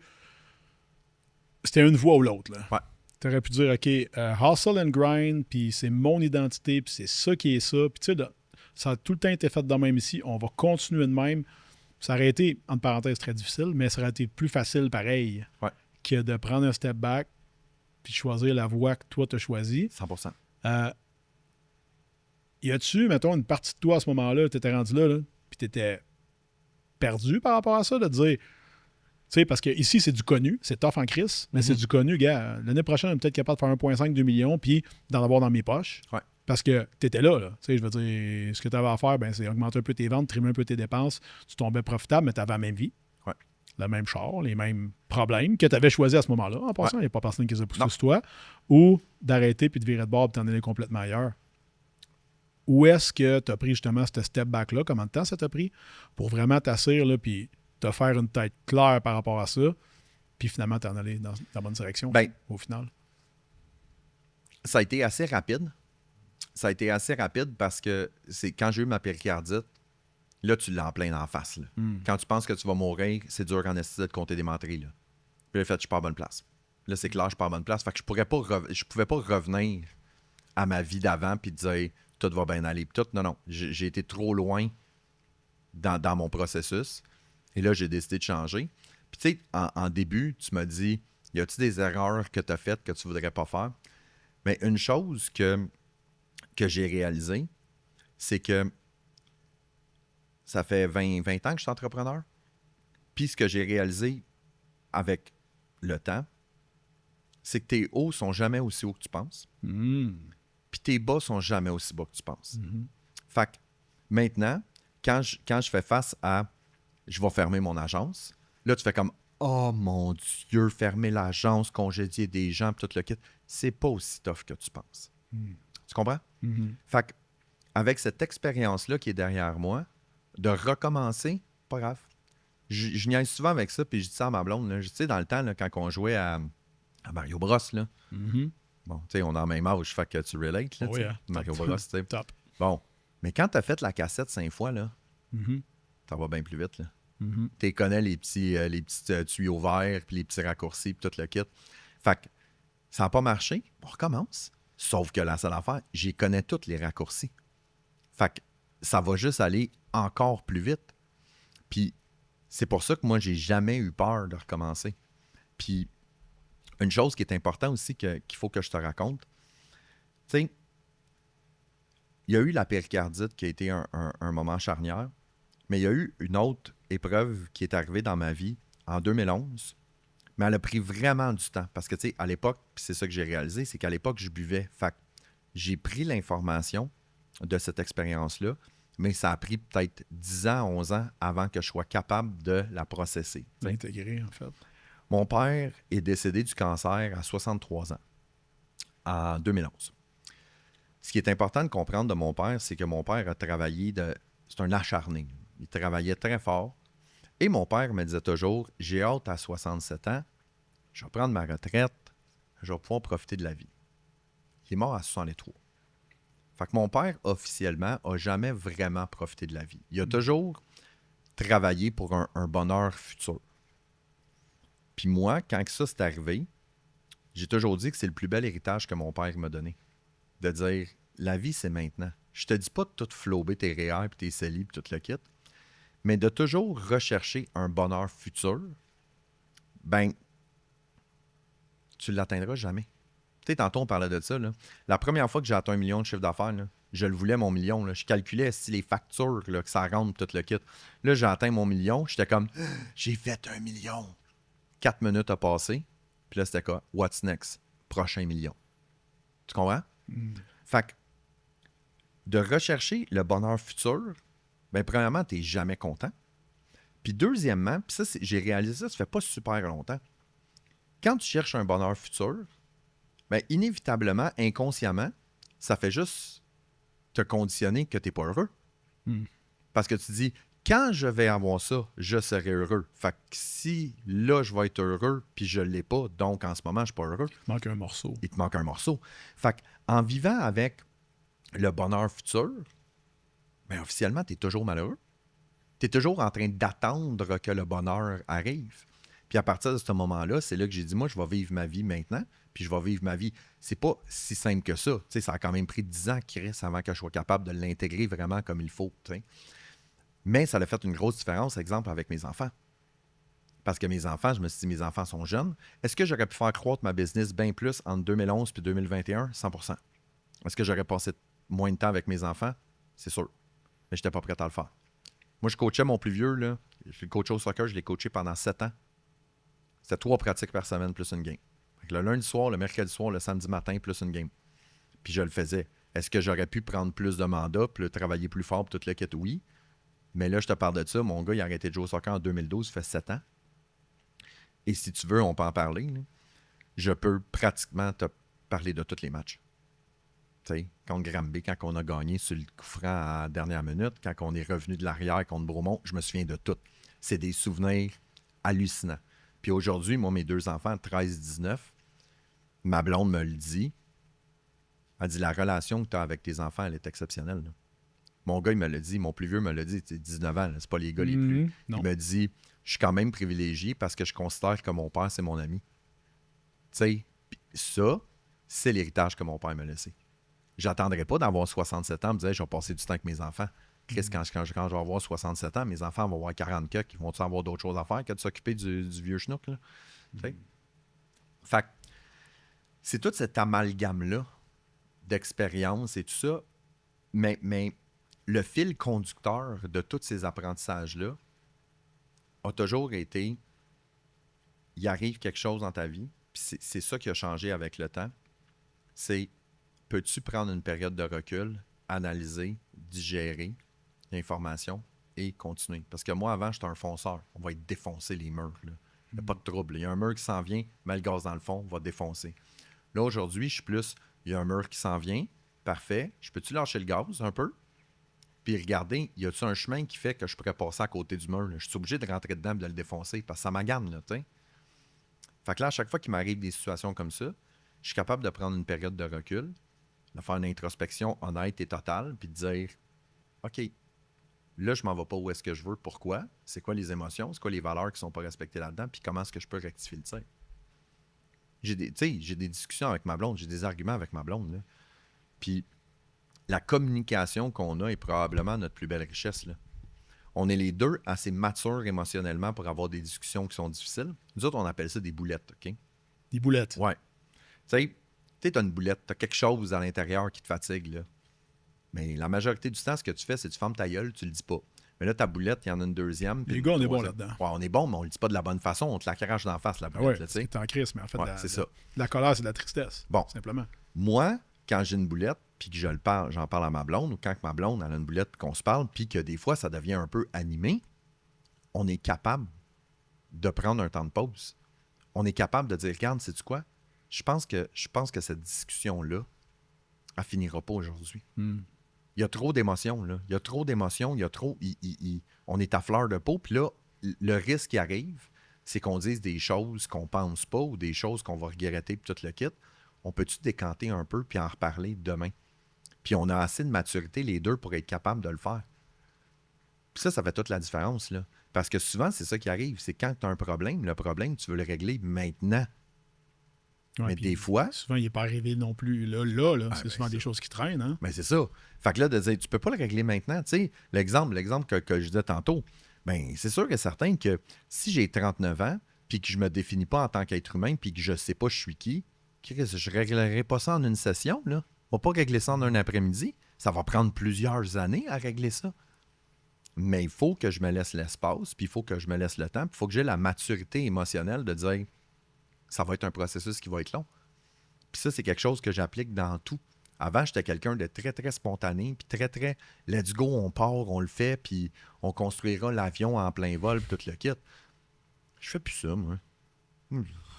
C'était une voie ou l'autre. Là. Ouais. T'aurais pu dire, OK, hustle and grind, puis c'est mon identité, puis c'est ça qui est ça. Puis tu sais, ça a tout le temps été fait de même ici. On va continuer de même. Ça aurait été, entre parenthèses, très difficile, mais ça aurait été plus facile pareil que de prendre un step back puis de choisir la voie que toi, t'as choisie. 100%. Y a-tu, mettons, une partie de toi à ce moment-là, t'étais rendu là puis t'étais perdu par rapport à ça, de dire... Tu sais, parce que ici, c'est du connu, c'est tough en crise, mais c'est du connu, gars. L'année prochaine, on est peut-être capable de faire 1,5, 2 millions, puis d'en avoir dans mes poches. Ouais. Parce que tu étais là. Tu sais, je veux dire, ce que tu avais à faire, c'est augmenter un peu tes ventes, trimer un peu tes dépenses. Tu tombais profitable, mais tu avais la même vie. Ouais. Le même char, les mêmes problèmes que tu avais choisi à ce moment-là. En passant, il n'y a pas personne qui les a poussés Non. sur toi. Ou d'arrêter puis de virer de bord et t'en aller complètement ailleurs. Où est-ce que tu as pris justement ce step back-là? Comment de temps ça t'a pris pour vraiment t'asseoir là, puis te faire une tête claire par rapport à ça, puis finalement t'en aller dans la bonne direction au final? Ça a été assez rapide. Ça a été assez rapide parce que c'est quand j'ai eu ma péricardite, là, tu l'as en plein en face. Là. Quand tu penses que tu vas mourir, c'est dur en esthétique de compter des menteries. Là. Puis là, fait, je suis pas à bonne place. Là, c'est clair, je suis pas à bonne place. Fait que je pouvais pas revenir à ma vie d'avant puis dire tout va bien aller. Puis tout, non. J'ai été trop loin dans mon processus. Et là, j'ai décidé de changer. Puis tu sais, en début, tu m'as dit, y a-t-il des erreurs que tu as faites que tu voudrais pas faire? Mais une chose que j'ai réalisée, c'est que ça fait 20 ans que je suis entrepreneur. Puis ce que j'ai réalisé avec le temps, c'est que tes hauts sont jamais aussi hauts que tu penses. Puis tes bas sont jamais aussi bas que tu penses. Fait que maintenant, quand je fais face à je vais fermer mon agence, là, tu fais comme oh mon Dieu, fermer l'agence, congédier des gens, tout le kit. C'est pas aussi tough que tu penses. Tu comprends? Fait que, avec cette expérience-là qui est derrière moi, de recommencer, pas grave. Je niaise souvent avec ça, puis je dis ça à ma blonde. Tu sais, dans le temps, là, quand on jouait à Mario Bros, là, bon, tu sais, on a le même âge, fait que tu relates, là, Mario Bros, tu sais. Top. Bon, mais quand tu as fait la cassette 5 fois, là, ça va bien plus vite, là. Tu connais les petits tuyaux verts, puis les petits raccourcis, puis tout le kit. Fait que ça n'a pas marché, on recommence. Sauf que la seule affaire, j'y connais tous les raccourcis. Fait que ça va juste aller encore plus vite. Puis c'est pour ça que moi, j'ai jamais eu peur de recommencer. Puis une chose qui est importante aussi qu'il faut que je te raconte, tu sais, il y a eu la péricardite qui a été un moment charnière, mais il y a eu une autre épreuve qui est arrivée dans ma vie en 2011, mais elle a pris vraiment du temps. Parce que, tu sais, à l'époque, puis c'est ça que j'ai réalisé, c'est qu'à l'époque, je buvais. Fait que j'ai pris l'information de cette expérience-là, mais ça a pris peut-être 10 ans, 11 ans avant que je sois capable de la processer. L'intégrer, en fait. Mon père est décédé du cancer à 63 ans, en 2011. Ce qui est important de comprendre de mon père, c'est que mon père a travaillé c'est un acharné. Il travaillait très fort. Et mon père me disait toujours, j'ai hâte à 67 ans, je vais prendre ma retraite, je vais pouvoir profiter de la vie. Il est mort à 63. Fait que mon père, officiellement, n'a jamais vraiment profité de la vie. Il a toujours travaillé pour un bonheur futur. Puis moi, quand ça s'est arrivé, j'ai toujours dit que c'est le plus bel héritage que mon père m'a donné. De dire, la vie, c'est maintenant. Je te dis pas de tout flober tes REER, puis tes CELI, puis tout le kit, mais de toujours rechercher un bonheur futur, ben, tu ne l'atteindras jamais. Tu sais, tantôt, on parlait de ça. Là. La première fois que j'ai atteint 1 million de chiffre d'affaires, là, je le voulais, mon million. Là. Je calculais si les factures, là, que ça rentre, tout le kit. Là, j'ai atteint mon million. J'étais comme, j'ai fait 1 million. 4 minutes à passer. Puis là, c'était quoi? What's next? Prochain million. Tu comprends? Fait que, de rechercher le bonheur futur, ben premièrement, tu n'es jamais content. Puis deuxièmement, puis ça, j'ai réalisé ça fait pas super longtemps. Quand tu cherches un bonheur futur, ben inévitablement, inconsciemment, ça fait juste te conditionner que tu n'es pas heureux. Parce que tu dis, quand je vais avoir ça, je serai heureux. Fait que si là, je vais être heureux, puis je ne l'ai pas, donc en ce moment, je ne suis pas heureux. Il te manque un morceau. Il te manque un morceau. Fait qu'en vivant avec le bonheur futur, ben officiellement, tu es toujours malheureux. Tu es toujours en train d'attendre que le bonheur arrive. Puis à partir de ce moment-là, c'est là que j'ai dit, moi, je vais vivre ma vie maintenant, puis je vais vivre ma vie. C'est pas si simple que ça. Tu sais, ça a quand même pris 10 ans, Chris, avant que je sois capable de l'intégrer vraiment comme il faut. Tu sais. Mais ça a fait une grosse différence, exemple, avec mes enfants. Parce que mes enfants, je me suis dit, mes enfants sont jeunes. Est-ce que j'aurais pu faire croître ma business bien plus entre 2011 et 2021? 100%. Est-ce que j'aurais passé moins de temps avec mes enfants? C'est sûr. Mais je n'étais pas prêt à le faire. Moi, je coachais mon plus vieux, là. Je l'ai coaché au soccer, je l'ai coaché pendant 7 ans. C'était 3 pratiques par semaine plus une game. Le lundi soir, le mercredi soir, le samedi matin plus une game. Puis je le faisais. Est-ce que j'aurais pu prendre plus de mandats, puis travailler plus fort, puis tout le kit? Oui. Mais là, je te parle de ça. Mon gars, il a arrêté de jouer au soccer en 2012, ça fait 7 ans. Et si tu veux, on peut en parler. Là. Je peux pratiquement te parler de tous les matchs. Tu sais, contre Granby, quand on a gagné sur le coup franc à la dernière minute, quand on est revenu de l'arrière contre Bromont, je me souviens de tout. C'est des souvenirs hallucinants. Puis aujourd'hui, moi, mes 2 enfants, 13-19, ma blonde me le dit. Elle dit, la relation que tu as avec tes enfants, elle est exceptionnelle. Là. Mon gars, il me l'a dit, mon plus vieux me l'a dit, tu sais, 19 ans, c'est pas les gars les plus. Non. Il me dit, je suis quand même privilégié parce que je considère que mon père, c'est mon ami. Tu sais, ça, c'est l'héritage que mon père m'a laissé. J'attendrai pas d'avoir 67 ans, me dire, je vais passer du temps avec mes enfants. Chris, quand je vais avoir 67 ans, mes enfants vont avoir 40 cucs, ils vont-ils avoir d'autres choses à faire que de s'occuper du vieux schnook, là? Fait que c'est tout cet amalgame-là d'expérience et tout ça, mais le fil conducteur de tous ces apprentissages-là a toujours été, il arrive quelque chose dans ta vie, puis c'est ça qui a changé avec le temps, c'est, peux-tu prendre une période de recul, analyser, digérer l'information et continuer? Parce que moi, avant, j'étais un fonceur. On va être défoncer les murs. Il n'y a pas de trouble. Il y a un mur qui s'en vient, mets le gaz dans le fond, on va défoncer. Là, aujourd'hui, je suis plus, il y a un mur qui s'en vient, parfait. Je peux-tu lâcher le gaz un peu? Puis regarder, y a-tu un chemin qui fait que je pourrais passer à côté du mur? Là? Je suis obligé de rentrer dedans et de le défoncer parce que ça m'agane, là, tu sais. Fait que là, à chaque fois qu'il m'arrive des situations comme ça, je suis capable de prendre une période de recul, de faire une introspection honnête et totale, puis de dire, OK, là, je m'en vais pas où est-ce que je veux, pourquoi? C'est quoi les émotions? C'est quoi les valeurs qui sont pas respectées là-dedans? Puis comment est-ce que je peux rectifier le tir? J'ai des discussions avec ma blonde, j'ai des arguments avec ma blonde, là. Puis la communication qu'on a est probablement notre plus belle richesse, là. On est les deux assez matures émotionnellement pour avoir des discussions qui sont difficiles. Nous autres, on appelle ça des boulettes, OK? Des boulettes. Ouais. Tu sais, t'as une boulette, t'as quelque chose à l'intérieur qui te fatigue, là. Mais la majorité du temps, ce que tu fais, c'est que tu fermes ta gueule, tu le dis pas. Mais là, ta boulette, il y en a une deuxième. Les puis gars, on une est bons troisième. là-dedans. Ouais, on est bon, mais on le dit pas de la bonne façon. On te la crache d'en face, la Ah boulette. ouais, Là, tu sais. c'est en crise, mais en fait, Ouais, c'est ça. la colère, c'est de la tristesse. Bon. Simplement. Moi, quand j'ai une boulette, puis que j'en parle à ma blonde, ou quand que ma blonde elle a une boulette, qu'on se parle, puis que des fois, ça devient un peu animé, on est capable de prendre un temps de pause. On est capable de dire, regarde, sais-tu quoi? Je pense que cette discussion-là, elle finira pas aujourd'hui. Hmm. Il y a trop d'émotions, là. Il y a trop d'émotions, on est à fleur de peau, puis là, le risque qui arrive, c'est qu'on dise des choses qu'on pense pas ou des choses qu'on va regretter, puis tout le kit. On peut-tu décanter un peu, puis en reparler demain? Puis on a assez de maturité, les deux, pour être capable de le faire. Puis ça fait toute la différence, là. Parce que souvent, c'est ça qui arrive. C'est quand tu as un problème, le problème, tu veux le régler maintenant. Ouais, mais puis des fois... Souvent, il n'est pas arrivé non plus là. C'est ben, souvent des choses qui traînent. Hein? Mais c'est ça. Fait que là, de dire, tu peux pas le régler maintenant. Tu sais, l'exemple que je disais tantôt, ben c'est sûr et certain que si j'ai 39 ans, puis que je me définis pas en tant qu'être humain, puis que je sais pas je suis qui, je réglerai pas ça en une session, là. On va pas régler ça en un après-midi. Ça va prendre plusieurs années à régler ça. Mais il faut que je me laisse l'espace, puis il faut que je me laisse le temps, puis il faut que j'ai la maturité émotionnelle de dire, ça va être un processus qui va être long. Puis ça, c'est quelque chose que j'applique dans tout. Avant, j'étais quelqu'un de très, très spontané, puis très, très let's go, on part, on le fait, puis on construira l'avion en plein vol, puis tout le kit. Je fais plus ça, moi.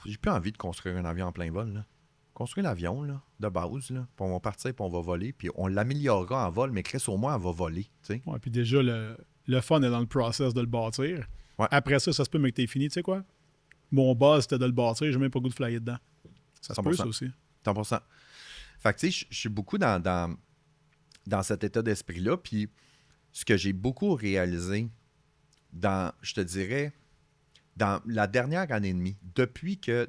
J'ai plus envie de construire un avion en plein vol, là. Construire l'avion, là, de base, là, puis on va partir, puis on va voler, puis on l'améliorera en vol, mais Chris, au moins, elle va voler, tu sais. Ouais, puis déjà, le fun est dans le process de le bâtir. Ouais. Après ça se peut, mais que t'es fini, tu sais quoi? Mon buzz, c'était de le bâtir, j'ai même pas le goût de flyer dedans. Ça se peut, 100%. ça aussi. 100%. Fait que, tu sais, je suis beaucoup dans cet état d'esprit-là. Puis, ce que j'ai beaucoup réalisé je te dirais, dans la dernière année et demie, depuis que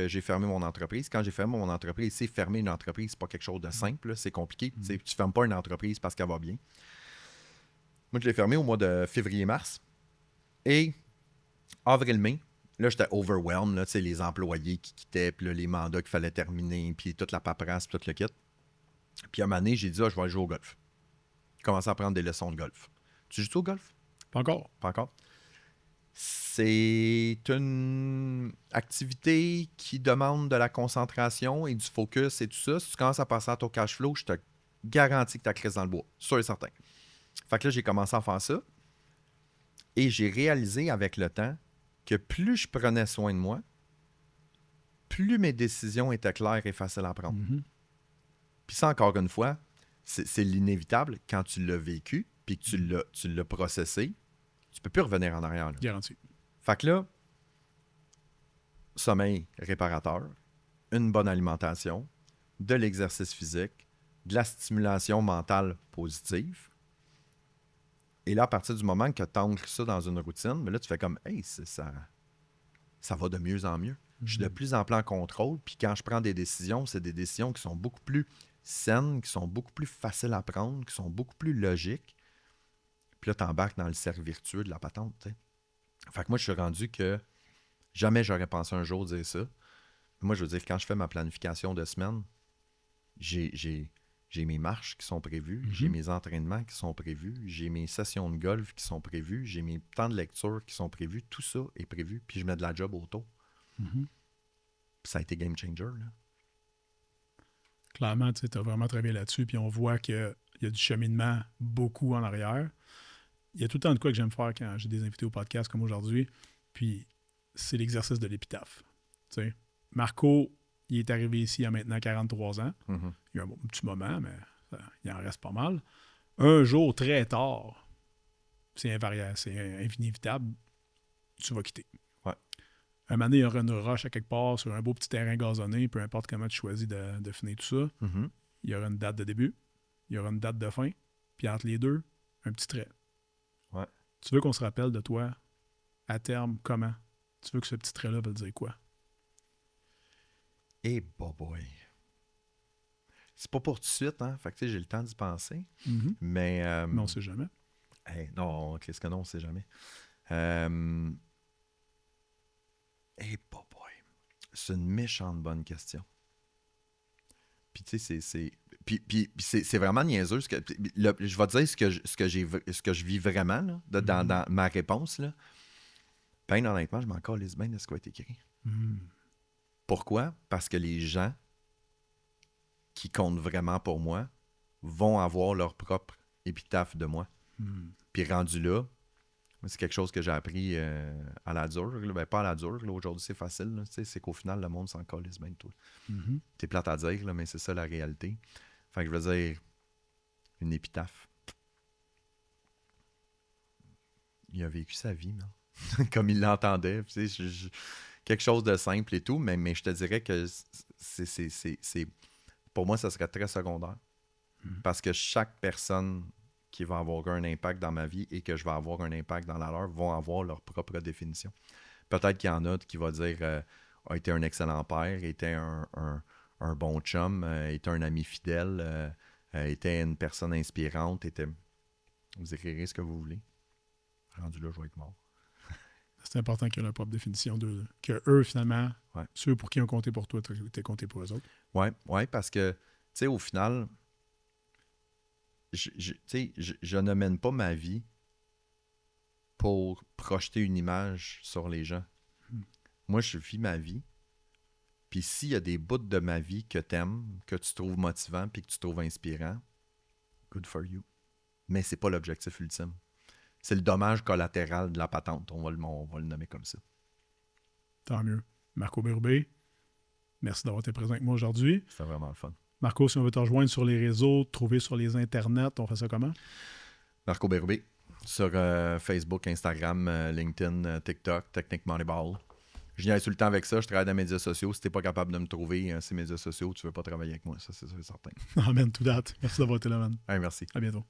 j'ai fermé mon entreprise, quand j'ai fermé mon entreprise, c'est fermer une entreprise, c'est pas quelque chose de simple, là, c'est compliqué. Tu sais, tu fermes pas une entreprise parce qu'elle va bien. Moi, je l'ai fermé au mois de février-mars. Et avril-mai, là, j'étais overwhelmed, là, les employés qui quittaient, puis là, les mandats qu'il fallait terminer, puis toute la paperasse, puis tout le kit. Puis à un moment donné, j'ai dit, je vais aller jouer au golf. J'ai commencé à prendre des leçons de golf. Tu joues au golf? Pas encore. Pas encore. C'est une activité qui demande de la concentration et du focus et tout ça. Si tu commences à passer à ton cash flow, je te garantis que tu as crise dans le bois. Sûr et certain. Fait que là, j'ai commencé à faire ça. Et j'ai réalisé avec le temps que plus je prenais soin de moi, plus mes décisions étaient claires et faciles à prendre. Mm-hmm. Puis ça, encore une fois, c'est l'inévitable. Quand tu l'as vécu, puis que tu l'as processé, tu peux plus revenir en arrière. Là. Garanti. Fait que là, sommeil réparateur, une bonne alimentation, de l'exercice physique, de la stimulation mentale positive. Et là, à partir du moment que tu ancres ça dans une routine, mais là, tu fais comme, hey, ça va de mieux en mieux. Je suis de plus en plus en contrôle. Puis quand je prends des décisions, c'est des décisions qui sont beaucoup plus saines, qui sont beaucoup plus faciles à prendre, qui sont beaucoup plus logiques. Puis là, tu embarques dans le cercle vertueux de la patente. T'sais. Fait que moi, je suis rendu que jamais j'aurais pensé un jour dire ça. Moi, je veux dire, quand je fais ma planification de semaine, j'ai mes marches qui sont prévues, j'ai mes entraînements qui sont prévus, j'ai mes sessions de golf qui sont prévues, j'ai mes temps de lecture qui sont prévus. Tout ça est prévu. Puis je mets de la job autour. Mm-hmm. Puis ça a été game changer. Là. Clairement, tu as vraiment travaillé là-dessus. Puis on voit qu'il y a du cheminement beaucoup en arrière. Il y a tout le temps de quoi que j'aime faire quand j'ai des invités au podcast comme aujourd'hui. Puis c'est l'exercice de l'épitaphe. T'sais. Marco, il est arrivé ici il y a maintenant 43 ans. Mm-hmm. Il y a un petit moment, mais il en reste pas mal. Un jour, très tard, c'est invariable, c'est inévitable, tu vas quitter. Ouais. Un moment donné, il y aura une roche à quelque part sur un beau petit terrain gazonné, peu importe comment tu choisis de finir tout ça. Mm-hmm. Il y aura une date de début, il y aura une date de fin, puis entre les deux, un petit trait. Ouais. Tu veux qu'on se rappelle de toi à terme, comment? Tu veux que ce petit trait-là veut dire quoi? Et boy. C'est pas pour tout de suite, hein? Fait que tu sais, j'ai le temps d'y penser. Mm-hmm. Mais on ne sait jamais. Hey, non, qu'est-ce que non, on sait jamais. boy. C'est une méchante bonne question. Puis tu sais, Puis c'est vraiment niaiseux. Je vais te dire ce que je vis vraiment là, dans ma réponse. Là. Ben, honnêtement, je m'en calisse bien de ce qui va être écrit. Pourquoi? Parce que les gens qui comptent vraiment pour moi vont avoir leur propre épitaphe de moi. Puis rendu là, c'est quelque chose que j'ai appris à la dure. Ben, pas à la dure. Là, aujourd'hui, c'est facile. Là, c'est qu'au final, le monde s'en calisse bien de toi. C'est plate à dire, là, mais c'est ça la réalité. Fait que je veux dire, une épitaphe. Il a vécu sa vie, man. Comme il l'entendait. Quelque chose de simple et tout, mais je te dirais que pour moi, ça serait très secondaire. Parce que chaque personne qui va avoir un impact dans ma vie et que je vais avoir un impact dans la leur vont avoir leur propre définition. Peut-être qu'il y en a qui va dire a été un excellent père, était un bon chum, était un ami fidèle, était une personne inspirante, vous écrirez ce que vous voulez. Rendu là, je vais être mort. C'est important qu'il y ait leur propre définition de que eux, finalement, Ouais. ceux pour qui ont compté pour toi, t'es compté pour eux autres. Ouais, parce que, tu sais, au final, je ne mène pas ma vie pour projeter une image sur les gens. Moi, je vis ma vie. Puis s'il y a des bouts de ma vie que t'aimes, que tu trouves motivant puis que tu trouves inspirant, good for you. Mais c'est pas l'objectif ultime. C'est le dommage collatéral de la patente. On va le nommer comme ça. Tant mieux. Marco Bérubé, merci d'avoir été présent avec moi aujourd'hui. C'était vraiment le fun. Marco, si on veut te rejoindre sur les réseaux, te trouver sur les internets, on fait ça comment? Marco Bérubé, sur Facebook, Instagram, LinkedIn, TikTok, Technique Moneyball. Je viens tout le temps avec ça, je travaille dans les médias sociaux. Si tu n'es pas capable de me trouver ces médias sociaux, tu ne veux pas travailler avec moi, ça c'est certain. Amen, tout date. Merci d'avoir été là, man. Hey, merci. À bientôt.